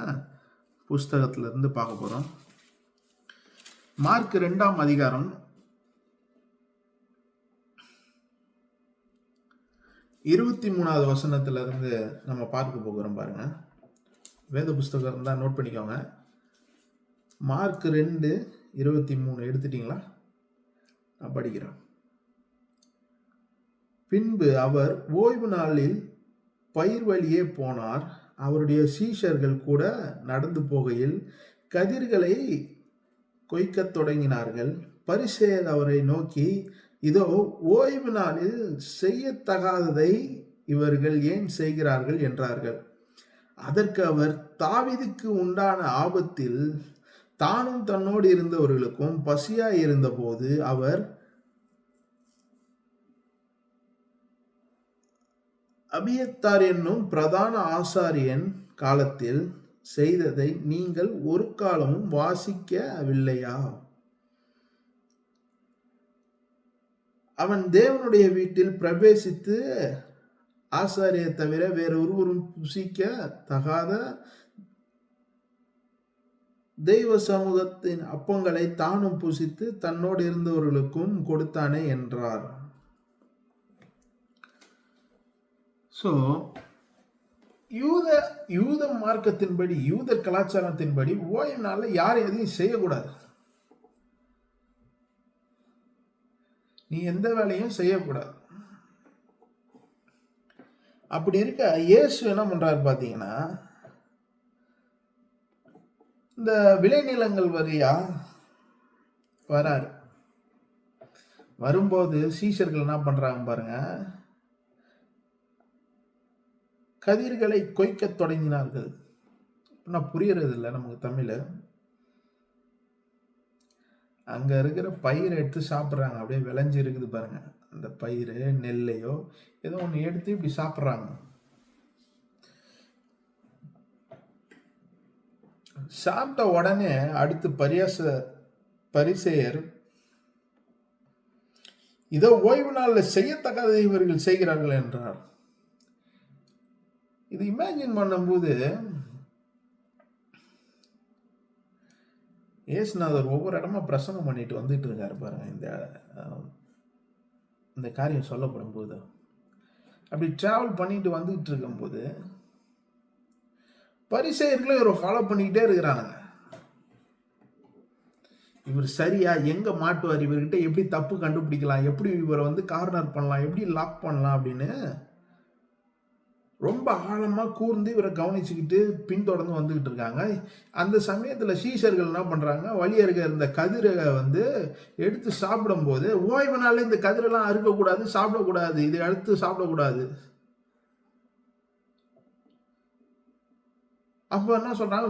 புஸ்தகத்திலிருந்து பார்க்க போகிறோம். மார்க் 2ஆம் அதிகாரம் 23வது வசனத்திலிருந்து நம்ம பார்க்க போகிறோம். பாருங்க, வேத புஸ்தகம் இருந்தால் நோட் பண்ணிக்கோங்க. மார்க் 2:23 எடுத்துட்டீங்களா? நான் படிக்கிறேன். பின்பு அவர் ஓய்வு நாளில் பயிர் வழியே போனார். அவருடைய சீஷர்கள் கூட நடந்து போகையில் கதிர்களை கொய்க்கத் தொடங்கினார்கள். பரிசேயர் அவரை நோக்கி, இதோ ஓய்வு நாளில் செய்யத்தகாததை இவர்கள் ஏன் செய்கிறார்கள் என்றார்கள். அதற்கு அவர், தாவீதுக்கு உண்டான ஆபத்தில் தானும் தன்னோடு இருந்தவர்களுக்கும் பசியாய் இருந்தபோது அவர் அபியத்தார் என்னும் பிரதான ஆசாரியன் காலத்தில் செய்ததை நீங்கள் ஒரு காலமும் வாசிக்கவில்லையா? அவன் தேவனுடைய வீட்டில் பிரவேசித்து ஆசாரியை தவிர வேறு ஒருவரும் புசிக்க தகாத தெய்வ சமூகத்தின் அப்பங்களை தானும் புசித்து தன்னோடு இருந்தவர்களுக்கும் கொடுத்தானே என்றார். ஸோ யூத மார்க்கத்தின்படி, யூத கலாச்சாரத்தின்படி ஓய்வு நாளில் யாரும் எதையும் செய்யக்கூடாது. நீ எந்த வேலையும் செய்யக்கூடாது. அப்படி இருக்க இயேசு என்ன பண்றாரு பார்த்தீங்கன்னா, இந்த விளைநிலங்கள் வழியா வராரு. வரும்போது சீஷர்கள் என்ன பண்றாங்க பாருங்க, கதிர்களை கொய்க்க தொடங்கினார்கள். நான் புரியறது இல்லை நமக்கு தமிழ். அங்க இருக்கிற பயிரை எடுத்து சாப்பிட்றாங்க. அப்படியே விளைஞ்சி இருக்குது பாருங்க, அந்த பயிர் நெல்லையோ ஏதோ ஒன்று எடுத்து இப்படி சாப்பிட்றாங்க. சாப்பிட்ட உடனே அடுத்து பரிசேயர், இதோ ஓய்வு நாளில் செய்யத்தக்கதை இவர்கள் செய்கிறார்கள் என்றார். இது இமேஜின் பண்ணும்போது இயேசுநாதர் ஒவ்வொரு இடமா பிரசங்கம் பண்ணிட்டு வந்துட்டு இருக்காரு பாருங்க. இந்த காரியம் சொல்லப்படும் போது அப்படி டிராவல் பண்ணிட்டு வந்துட்டு இருக்கும்போது பரிசேயர்களும் இவரை ஃபாலோ பண்ணிக்கிட்டே இருக்கிறானுங்க. இவர் சரியா எங்க மாட்டுவார், இவர்கிட்ட எப்படி தப்பு கண்டுபிடிக்கலாம், எப்படி இவரை வந்து கார்னர் பண்ணலாம், எப்படி லாக் பண்ணலாம் அப்படின்னு ரொம்ப ஆழமா கூர்ந்து இவரை கவனிச்சுக்கிட்டு பின்தொடர்ந்து வந்துகிட்டு இருக்காங்க. அந்த சமயத்துல சீஷர்கள் என்ன பண்றாங்க, வழியா இருக்க இந்த கதிரை வந்து எடுத்து சாப்பிடும் போது, ஓய்வு நாள்ல இந்த கதிரெல்லாம் அறுக்கக்கூடாது, சாப்பிடக்கூடாது, இதை அடுத்து சாப்பிடக்கூடாது. அப்ப என்ன சொல்றாங்க,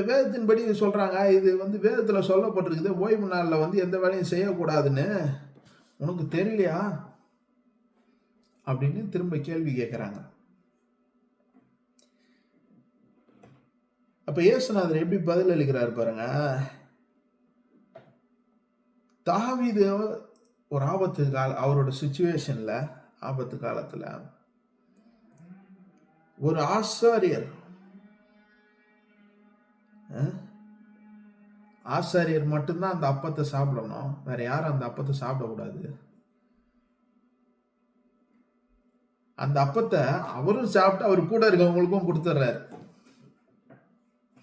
வேதத்தின்படி சொல்றாங்க, இது வந்து வேதத்துல சொல்லப்பட்டிருக்குது, ஓய்வு நாள்ல வந்து எந்த வேலையும் செய்யக்கூடாதுன்னு, உனக்கு தெரியலையா அப்படின்னு திரும்ப கேள்வி கேட்கிறாங்க. அப்ப இயேசுநாதர் எப்படி பதில் அளிக்கிறார் பாருங்க. தாவீது ஒரு ஆபத்து அவரோட சிச்சுவேஷன்ல, ஆபத்து காலத்துல ஒரு ஆசாரியர் மட்டும்தான் அந்த அப்பத்தை சாப்பிடணும், வேற யாரும் அந்த அப்பத்தை சாப்பிடக்கூடாது. அந்த அப்பத்தை அவரும் சாப்பிட்டு அவர் கூட இருக்கவங்களுக்கும் கொடுத்துட்றாரு.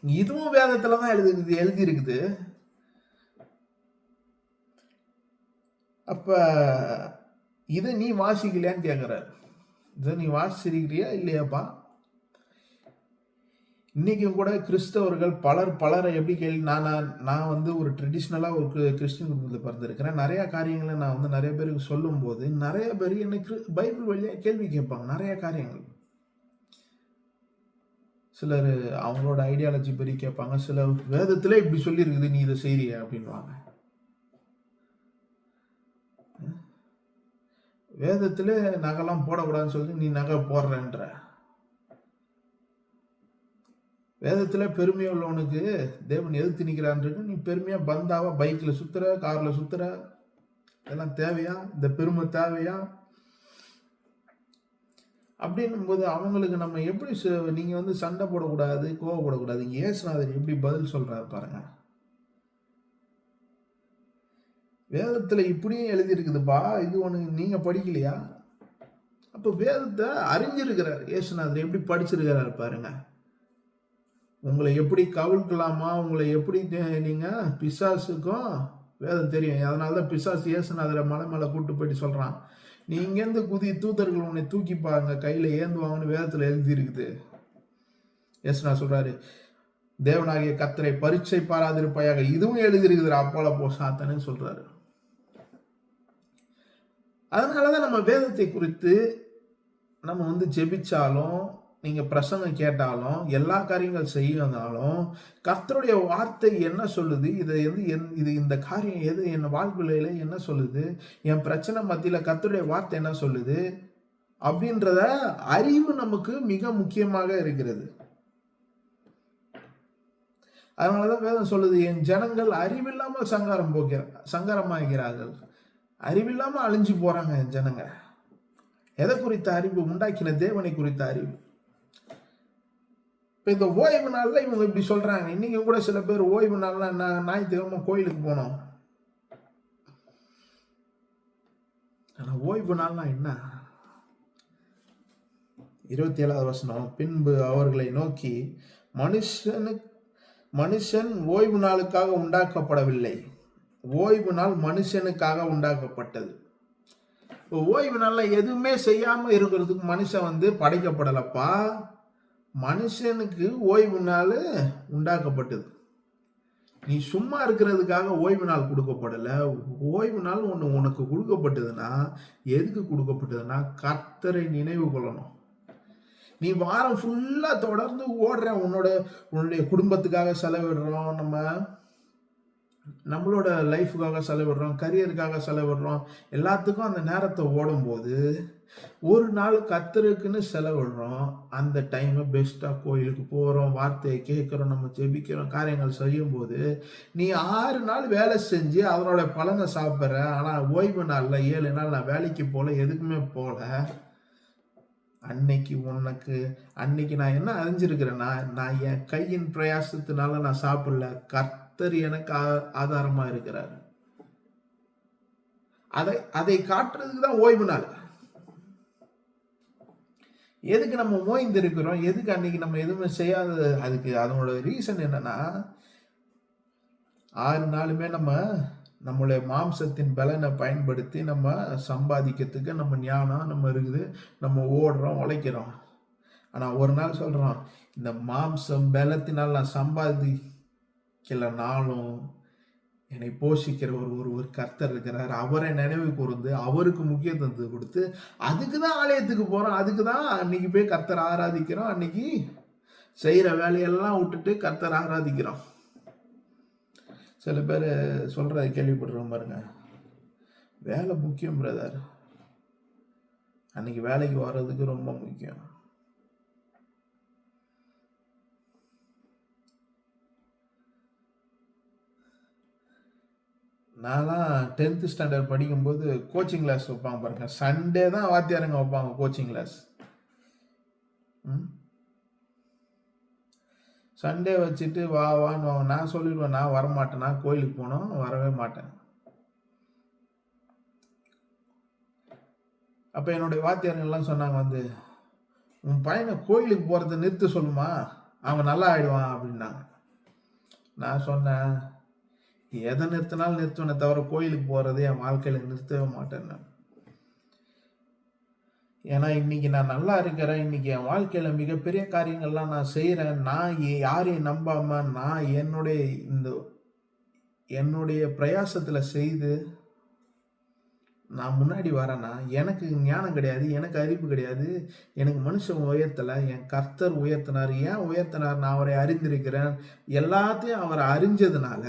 இதுவும் வேதத்துலதான் எழுதி இருக்குது. அப்ப இதை நீ வாசிக்கலையான்னு கேட்கிறாரு. இதை நீ வாசிச்சிருக்கிறியா இல்லையாப்பா? இன்னைக்கும் கூட கிறிஸ்தவர்கள் பலரை எப்படி கேள்வி, நான் வந்து ஒரு ட்ரெடிஷ்னலாக ஒரு கிறிஸ்டின் குடும்பத்தில் பிறந்திருக்கிறேன். நிறைய காரியங்களை நான் வந்து நிறைய பேருக்கு சொல்லும் போது நிறைய பேர் எனக்கு பைபிள் வழியாக கேள்வி கேட்பாங்க. நிறைய காரியங்கள் சிலர் அவங்களோட ஐடியாலஜி படி கேட்பாங்க. சில வேதத்துல இப்படி சொல்லியிருக்குது, நீ இதை செய்றிய அப்படின்வாங்க. வேதத்துல நகைலாம் போடக்கூடாதுன்னு சொல்லி நீ நகை போடுறன்ற. வேதத்துல பெருமையா உள்ளவனுக்கு தேவன் எதிர்த்து நிற்கிறான். நீ பெருமையா பந்தாவா பைக்ல சுத்துற, கார்ல சுத்துற, இதெல்லாம் தேவையா? இந்த பெருமை தேவையா? அப்படின்னும் போது அவங்களுக்கு நம்ம எப்படி நீங்க வந்து சண்டை போடக்கூடாது, கோவப்படக்கூடாது. இயேசுநாதர் எப்படி பதில் சொல்றாரு பாருங்க. வேதத்துல இப்படியும் எழுதி இருக்குதுப்பா, இது ஒண்ணு நீங்க படிக்கலையா? அப்ப வேதத்தை அறிஞ்சிருக்கிறார் இயேசுநாதர், எப்படி படிச்சிருக்கிறார் பாருங்க. உங்களை எப்படி கவிழ்க்கலாமா, உங்களை எப்படி நீங்க பிசாசுக்கும் வேதம் தெரியும். அதனாலதான் பிசாசு இயேசுநாதரை மலை மேல கூட்டு போயிட்டு சொல்றான், நீ இங்கேருந்து தூதர்கள் உன்னை தூக்கிப்பாங்க, கையில ஏந்துவாங்கன்னு வேதத்துல எழுதி இருக்குது. இயேசுநாதர் சொல்றாரு, தேவனாகிய கர்த்தரை பரீட்சை பாராதிருப்பாயாக, இதுவும் எழுதி இருக்குது அப்போல போ சாத்தானு சொல்றாரு. அதனாலதான் நம்ம வேதத்தை குறித்து நம்ம வந்து ஜெபிச்சாலும், நீங்க பிரசங்கம் கேட்டாலும், எல்லா காரியங்கள் செய்யனாலும் கர்த்தருடைய வார்த்தை என்ன சொல்லுது, இது இந்த காரியம் எது என் வாழ்க்கையில என்ன சொல்லுது, என் பிரச்சனை மத்தியில கர்த்தருடைய வார்த்தை என்ன சொல்லுது அப்படின்றத அறிவு நமக்கு மிக முக்கியமாக இருக்கிறது. அதனாலதான் வேதம் சொல்லுது, என் ஜனங்கள் அறிவில்லாமல் சங்காரமாகிறார்கள். அறிவில்லாம அழிஞ்சு போறாங்க என் ஜனங்க. எதை குறித்த அறிவு? உண்டாக்கின தேவனை குறித்த அறிவு. இப்ப இந்த ஓய்வு நாள்ல இவங்க இப்படி சொல்றாங்க. இன்னைக்கு கூட சில பேர் ஓய்வு நாள்ல ஞாயிற்றுக்கிழமை கோயிலுக்கு போனோம். ஆனா ஓய்வு நாள்னா என்ன? 27வது வசனம், பின்பு அவர்களை நோக்கி, மனுஷன் ஓய்வு நாளுக்காக உண்டாக்கப்படவில்லை, ஓய்வு நாள் மனுஷனுக்காக உண்டாக்கப்பட்டது. ஓய்வு நாள்ல எதுவுமே செய்யாம இருக்கிறதுக்கு மனுஷன் வந்து படைக்கப்படலப்பா. மனுஷனுக்கு ஓய்வு நாள் உண்டாக்கப்பட்டது. நீ சும்மா இருக்கிறதுக்காக ஓய்வு நாள் கொடுக்கப்படல. ஓய்வு நாள் உனக்கு கொடுக்கப்பட்டதுன்னா எதுக்கு கொடுக்கப்பட்டதுன்னா கர்த்தரை நினைவு கொள்ளணும். நீ வாரம் ஃபுல்லா தொடர்ந்து ஓடுற, உன்னுடைய குடும்பத்துக்காக செலவிடுறோம், நம்மளோட லைஃபுக்காக செலவிடுறோம், கரியருக்காக செலவிடுறோம், எல்லாத்துக்கும் அந்த நேரத்தை ஓடும்போது ஒரு நாள் கர்த்தருக்குன்னு செலவிடுறோம். அந்த டைமை பெஸ்ட்டாக கோயிலுக்கு போகிறோம், வார்த்தையை கேட்குறோம், நம்ம ஜெபிக்கிறோம், காரியங்கள் செய்யும் போது நீ 6 நாள் வேலை செஞ்சு அதனோட பலனை சாப்பிட்ற. ஆனால் ஓய்வு நாளில் 7 நாள் நான் வேலைக்கு போகல, எதுக்குமே போகல. அன்னைக்கு நான் என்ன அறிஞ்சிருக்கிறேன்னா, நான் என் கையின் பிரயாசத்தினால நான் சாப்பிடல, கர்த்தர் எனக்கு ஆதாரமா இருக்கிறார். அதை காட்டுறதுக்கு தான் ஓய்வு நாள். எதுக்கு நம்ம ஓய்ந்து இருக்கிறோம், எதுக்கு அன்னைக்கு நம்ம எதுவுமே செய்யாத, அதுக்கு அதனோட ரீசன் என்னன்னா, 6 நாளுமே நம்மளுடைய மாம்சத்தின் பலனை பயன்படுத்தி நம்ம சம்பாதிக்கிறதுக்கு நம்ம ஞானம் நம்ம இருக்குது, நம்ம ஓடுறோம் உழைக்கிறோம். ஆனால் ஒரு நாள் சொல்கிறோம், இந்த மாம்சம் பலத்தினால் நான் சம்பாதிக்கலைனாலும் என்னை போஷிக்கிற ஒரு கர்த்தர் இருக்கிறார், அவரை நினைவு கூர்ந்து அவருக்கு முக்கியத்துவத்தை கொடுத்து அதுக்கு தான் ஆலயத்துக்கு போகிறோம், அதுக்கு தான் அன்னைக்கு போய் கர்த்தர் ஆராதிக்கிறோம், அன்னைக்கு செய்கிற வேலையெல்லாம் விட்டுட்டு கர்த்தர் ஆராதிக்கிறோம். சில பேர் சொல்கிறத கேள்விப்படுறோம் பாருங்க, வேலை முக்கியம் பிரதர், அன்னைக்கு வேலைக்கு வர்றதுக்கு ரொம்ப முக்கியம். நான்லாம் 10th ஸ்டாண்டர்ட் படிக்கும்போது கோச்சிங் கிளாஸ் வைப்பாங்க பாருங்க, சண்டே தான் வாத்தியாருங்க வைப்பாங்க கோச்சிங் கிளாஸ். சண்டே வச்சுட்டு வான்னு நான் சொல்லிடுவேன், நான் வரமாட்டேன், நான் கோயிலுக்கு போனோம், வரவே மாட்டேன். அப்போ என்னுடைய வாத்தியாருங்கெல்லாம் சொன்னாங்க, உன் பையனை கோயிலுக்கு போகிறத நிறுத்த சொல்லுமா, அவன் நல்லா ஆயிடுவான் அப்படின்னாங்க. நான் சொன்னேன், எதை நிறுத்தினாலும் நிறுத்துவனே தவிர கோயிலுக்கு போகிறதே என் வாழ்க்கையில் நிறுத்தவே மாட்டேன் நான். ஏன்னா இன்னைக்கு நான் நல்லா இருக்கிறேன், இன்னைக்கு என் வாழ்க்கையில் மிகப்பெரிய காரியங்கள்லாம் நான் செய்கிறேன். நான் யாரையும் நம்பாமல் நான் என்னுடைய பிரயாசத்தில் செய்து நான் முன்னாடி வரேன்னா, எனக்கு ஞானம் கிடையாது, எனக்கு அறிவு கிடையாது, எனக்கு மனுஷன் உயர்த்தலை, என் கர்த்தர் உயர்த்தினார். ஏன் உயர்த்தினார்? நான் அவரை அறிந்திருக்கிறேன். எல்லாத்தையும் அவரை அறிஞ்சதுனால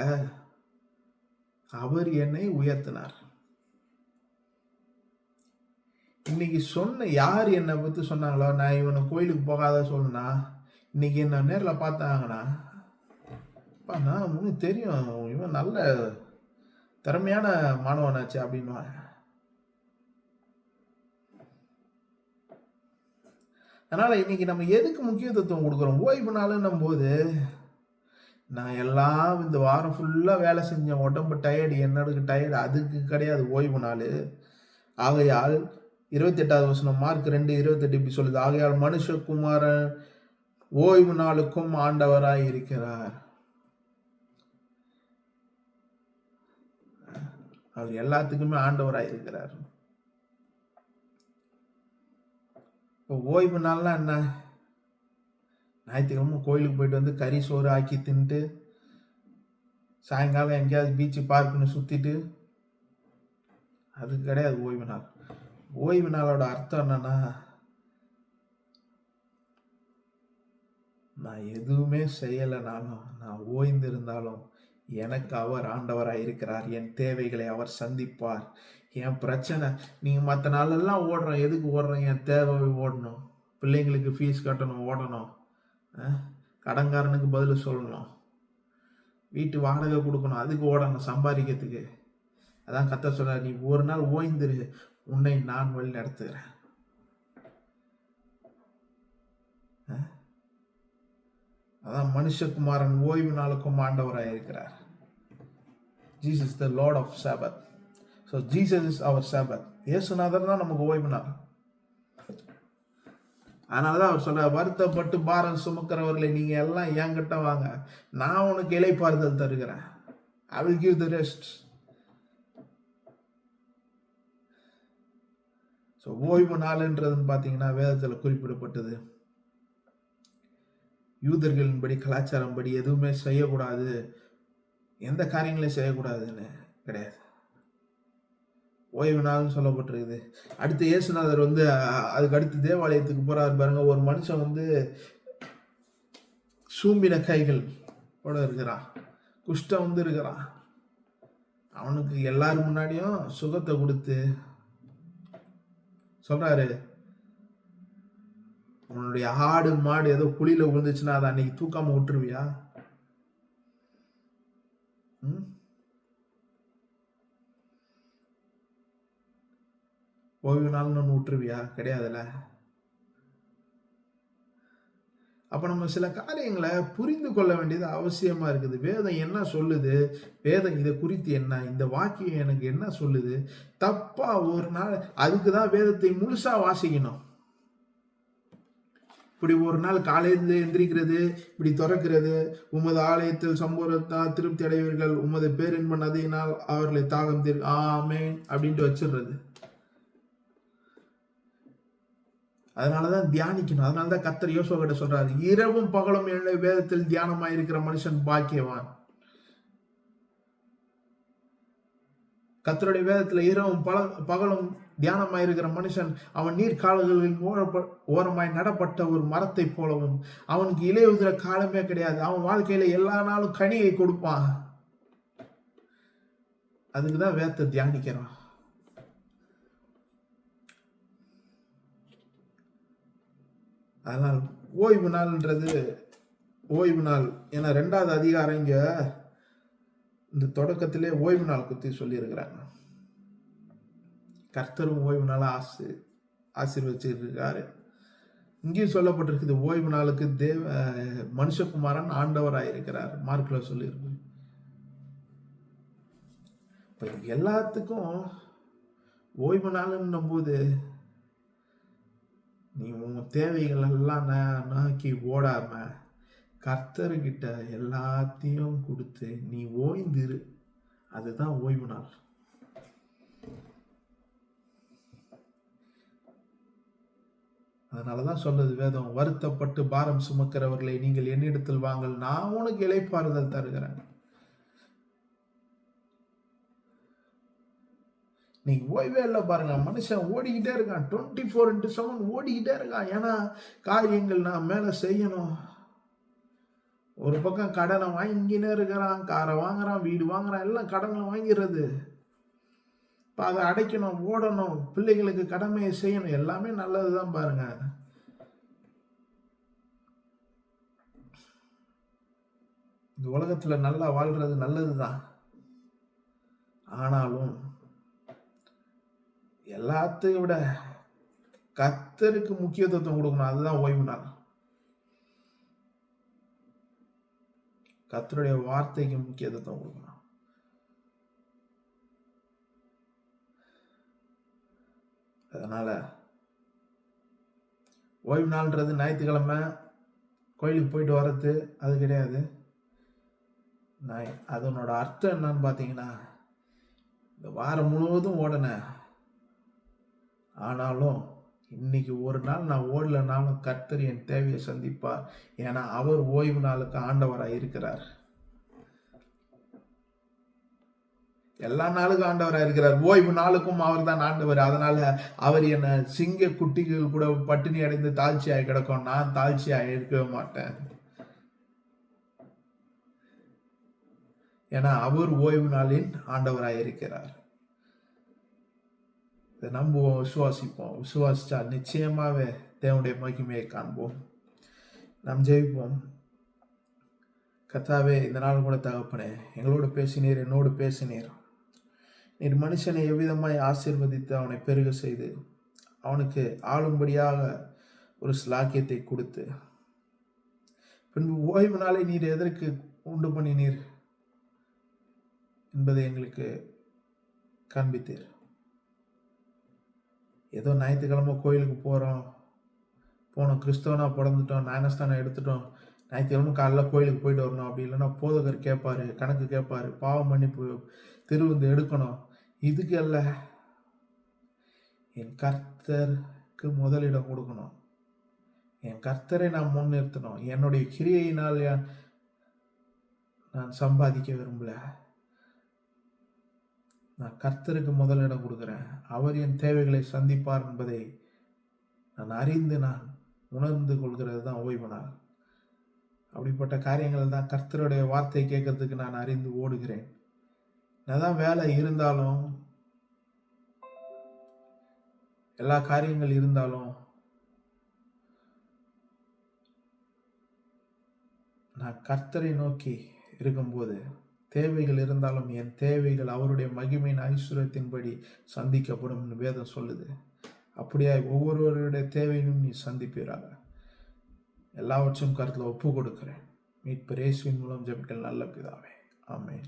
அவர் என்னை உயர்த்தினார். இன்னைக்கு யார் என்னை பற்றி சொன்னாங்களோ, நான் இவனை கோயிலுக்கு போகாத சொன்னா, இன்னைக்கு என்ன நேரில் பார்த்தாங்கன்னா, நான் உங்களுக்கு தெரியும் இவன் நல்ல திறமையான மாணவனாச்சு அப்படின்வாங்க. அதனால இன்னைக்கு நம்ம எதுக்கு முக்கியத்துவம் கொடுக்குறோம்? ஓய்வு நாளுன்னும் போது, நான் எல்லாம் இந்த வாரம் ஃபுல்லாக வேலை செஞ்சேன், உடம்பு டயர்டு, என்னோட டயர்டு, அதுக்கு கிடையாது ஓய்வு நாள். ஆகையால் 28வது வசனம் மார்க் 2:28 இப்படி சொல்லுது, ஆகையால் மனுஷகுமாரன் ஓய்வு நாளுக்கும் ஆண்டவராய் இருக்கிறார். அவர் எல்லாத்துக்குமே ஆண்டவராய் இருக்கிறார். இப்போ ஓய்வு நாள்லாம் என்ன? ஞாயிற்றுக்கிழமை கோயிலுக்கு போயிட்டு வந்து கறி சோறு ஆக்கி தின்ட்டு சாயங்காலம் எங்கேயாவது பீச்சு பார்க்குன்னு சுற்றிட்டு, அதுக்கு கிடையாது ஓய்வு நாள். ஓய்வு நாளோட அர்த்தம் என்னன்னா, நான் எதுவுமே செய்யலைனாலும், நான் ஓய்ந்திருந்தாலும் எனக்கு அவர் ஆண்டவராக இருக்கிறார், என் தேவைகளை அவர் சந்திப்பார். என் பிரச்சனை, நீங்கள் மற்ற நாளெல்லாம் ஓடுறோம், எதுக்கு ஓடுறோம்? என் தேவை ஓடணும், பிள்ளைங்களுக்கு ஃபீஸ் கட்டணும், ஓடணும், கடன்காரனுக்கு பதில் சொல்லணும், வீட்டு வாடகை கொடுக்கணும், அதுக்கு ஓடணும், சம்பாதிக்கிறதுக்கு. அதான் கர்த்தர் சொல்றார், நீ ஒரு நாள் ஓய்ந்திரு, உன்னை நான் வழி நடத்துகிறேன். அதான் மனுஷகுமாரன் ஓய்வு நாளுக்கும் ஆண்டவராக இருக்கிறார். Jesus is the Lord of Sabbath. So Jesus is our Sabbath. இயேசுநாதர் தான் நமக்கு ஓய்வு நாள். அதனாலதான் அவர் சொல்ற, வருத்தப்பட்டு பாரம் சுமக்கிறவர்களை நீங்க எல்லாம் என்கிட்ட வாங்க, நான் உனக்கு இளைப்பாறுதல் தருகிறேன். I will give the rest. So ஓய்வு நாள்ன்றதுன்னு பார்த்தீங்கன்னா வேதத்தில் குறிப்பிடப்பட்டது. யூதர்களின்படி கலாச்சாரம் படி எதுவுமே செய்யக்கூடாது, எந்த காரியங்களையும் செய்யக்கூடாதுன்னு கிடையாது. ஓய்வு நாள்னு சொல்லப்பட்டிருக்குது. அடுத்து இயேசுநாதர் அதுக்கு அடுத்து தேவாலயத்துக்கு போறாரு பாருங்க. ஒரு மனுஷன் சூம்பின கைகள் இருக்கிறான், குஷ்டம் இருக்கிறான். அவனுக்கு எல்லாரும் முன்னாடியும் சுகத்தை கொடுத்து சொல்றாரு, உன்னுடைய ஆடு மாடு ஏதோ குழியில விழுந்துச்சுன்னா அதை அன்னைக்கு தூக்காம விட்டுருவியா? ஓய்வு நாள்னு ஒன்று விட்டுருவியா? கிடையாதுல்ல. அப்ப நம்ம சில காரியங்களை புரிந்து கொள்ள வேண்டியது அவசியமா இருக்குது. வேதம் என்ன சொல்லுது, வேதம் இதை குறித்து என்ன, இந்த வாக்கியம் எனக்கு என்ன சொல்லுது, தப்பா ஒரு நாள் அதுக்குதான் வேதத்தை முழுசா வாசிக்கணும். இப்படி ஒரு நாள் காலையில எந்திரிக்கிறது, இப்படி திறக்கிறது, உமது ஆலயத்தில் சம்பூரணத்தால் திருப்தி அடைவீர்கள், உமது பேரின்ப நதியினால் அவர்களை தாகம் ஆமென் அப்படின்ட்டு வச்சிடுறது. அதனாலதான் தியானிக்கணும். அதனாலதான் கர்த்தர் யோசுவா கிட்ட சொல்றாரு, இரவும் பகலும் என்னுடைய வேதத்தில் தியானமாயிருக்கிற மனுஷன் பாக்கியவான். கர்த்தருடைய வேதத்துல இரவும் பகலும் தியானமாயிருக்கிற மனுஷன் அவன் நீர்க்கால்களில் ஓரமாய் நடப்பட்ட ஒரு மரத்தை போலவும், அவனுக்கு இலையுதிர காலமே கிடையாது. அவன் வாழ்க்கையில எல்லா நாளும் கனியை கொடுப்பான். அதுக்குதான் வேதத்தை தியானிக்கிறான். அதனால் ஓய்வு நாள்ன்றது ஓய்வு நாள். ஏன்னா 2வது அதிகாரம் இங்க இந்த தொடக்கத்திலே ஓய்வு நாள் பத்தி சொல்லியிருக்கிறாங்க. கர்த்தரும் ஓய்வு நாளை ஆசீர்வச்சிருக்காரு. இங்கேயும் சொல்லப்பட்டிருக்குது, ஓய்வு நாளுக்கு மனுஷகுமாரன் ஆண்டவராயிருக்கிறார். மார்க்ல சொல்லியிருக்கு. இப்ப எல்லாத்துக்கும் ஓய்வு நாள்ன்னும் போது நீ உன் தேவைகள் எல்லாம் நோக்கி ஓடாம கர்த்தர்கிட்ட எல்லாத்தையும் கொடுத்து நீ ஓய்ந்திரு. அதுதான் ஓய்வு நாள். அதனாலதான் சொல்லுது வேதம், வருத்தப்பட்டு பாரம் சுமக்கிறவர்களை நீங்கள் என்னிடத்தில் வாங்கள், நான் உனக்கு இளைப்பாறுதல் தருகிறேன். நீ ஓய்வே இல்லை பாருங்க. மனுஷன் ஓடிக்கிட்டே இருக்கான், 24/7 ஓடிக்கிட்டே இருக்கான். ஏன்னா காரியங்கள் நான் மேல செய்யணும். ஒரு பக்கம் கடனை வாங்கினே இருக்கிறான், காரை வாங்குறான், வீடு வாங்குறான், எல்லாம் கடனை வாங்கிறது. இப்போ அதை அடைக்கணும், ஓடணும், பிள்ளைகளுக்கு கடமையை செய்யணும், எல்லாமே நல்லதுதான் பாருங்க. இந்த உலகத்துல நல்லா வாழ்றது நல்லதுதான். ஆனாலும் எல்லாத்தையும் விட கர்த்தருக்கு முக்கியத்துவம் கொடுக்கணும். அதுதான் ஓய்வு நாள். கர்த்தருடைய வார்த்தைக்கு முக்கியத்துவம் கொடுக்கணும். அதனால ஓய்வு நாள்ன்றது ஞாயிற்றுக்கிழமை கோயிலுக்கு போயிட்டு வர்றது அது கிடையாது. அதனோட அர்த்தம் என்னன்னு பார்த்தீங்கன்னா, இந்த வாரம் முழுவதும் ஓடினேன், ஆனாலும் இன்னைக்கு ஒரு நாள் நான் ஓடலனாலும் கர்த்தர் என் தேவையை சந்திப்பார். ஏன்னா அவர் ஓய்வு நாளுக்கு ஆண்டவராக இருக்கிறார். எல்லா நாளுக்கும் ஆண்டவராக இருக்கிறார், ஓய்வு நாளுக்கும் அவர் தான் ஆண்டவர். அதனால அவர் என்ன சிங்க குட்டிகள் கூட பட்டினி அடைந்து தாழ்ச்சியாய் கிடக்கும், நான் தாழ்ச்சியாய் இருக்கவே மாட்டேன். ஏன்னா அவர் ஓய்வு நாளின் ஆண்டவராக இருக்கிறார். இதை நம்புவோம், விசுவாசிப்போம். விசுவாசிச்சா நிச்சயமாவே தேவனுடைய மகிமையை காண்போம். நாம் ஜெயிப்போம். கர்த்தாவே, இந்த நாள் கூட தகப்பனே, எங்களோடு பேசினீர், என்னோடு பேசினீர். நீர் மனுஷனை எவ்விதமாய் ஆசீர்வதித்து அவனை பெருக செய்து அவனுக்கு ஆளும்படியாக ஒரு ஸ்லாக்கியத்தை கொடுத்து பின்பு ஓய்வு நாளை நீர் எதற்கு உண்டு பண்ணினீர் என்பதை எங்களுக்கு காண்பித்தீர். ஏதோ ஞாயிற்றுக்கிழமை கோயிலுக்கு போனோம், கிறிஸ்தவனா பிறந்துட்டோம், ஞானஸ்தானம் எடுத்துட்டோம், ஞாயிற்றுக்கிழமை காலைல கோயிலுக்கு போயிட்டு வரணும். அப்படி இல்லைன்னா போதகர் கேட்பாரு, கணக்கு கேட்பாரு, பாவ மன்னிப்பு திருவிந்து எடுக்கணும். இதுக்கு அல்ல, என் கர்த்தருக்கு முதலிடம் கொடுக்கணும். என் கர்த்தரை நான் முன்னிறுத்தணும். என்னுடைய கிரியையினால் நான் சம்பாதிக்க விரும்பல. நான் கர்த்தருக்கு முதலிடம் கொடுக்குறேன். அவர் என் தேவைகளை சந்திப்பார் என்பதை நான் அறிந்து நான் உணர்ந்து கொள்கிறது தான் ஓய்வு நாள். அப்படிப்பட்ட காரியங்கள் தான் கர்த்தருடைய வார்த்தை கேட்கறதுக்கு நான் அறிந்து ஓடுகிறேன். என்னதான் வேலை இருந்தாலும், எல்லா காரியங்கள் இருந்தாலும், நான் கர்த்தரை நோக்கி இருக்கும்போது தேவைகள் இருந்தாலும் என் தேவைகள் அவருடைய மகிமையின் ஐஸ்வர்யத்தின்படி சந்திக்கப்படும் வேதம் சொல்லுது. அப்படியா ஒவ்வொருவருடைய தேவையும் நீ சந்திப்பீராக. எல்லாவற்றையும் கருத்தில் ஒப்பு கொடுக்கிறேன். மீட்பர் இயேசுவின் மூலம் ஜெபிக்கிறேன் நல்ல பிதாவே. ஆமென்.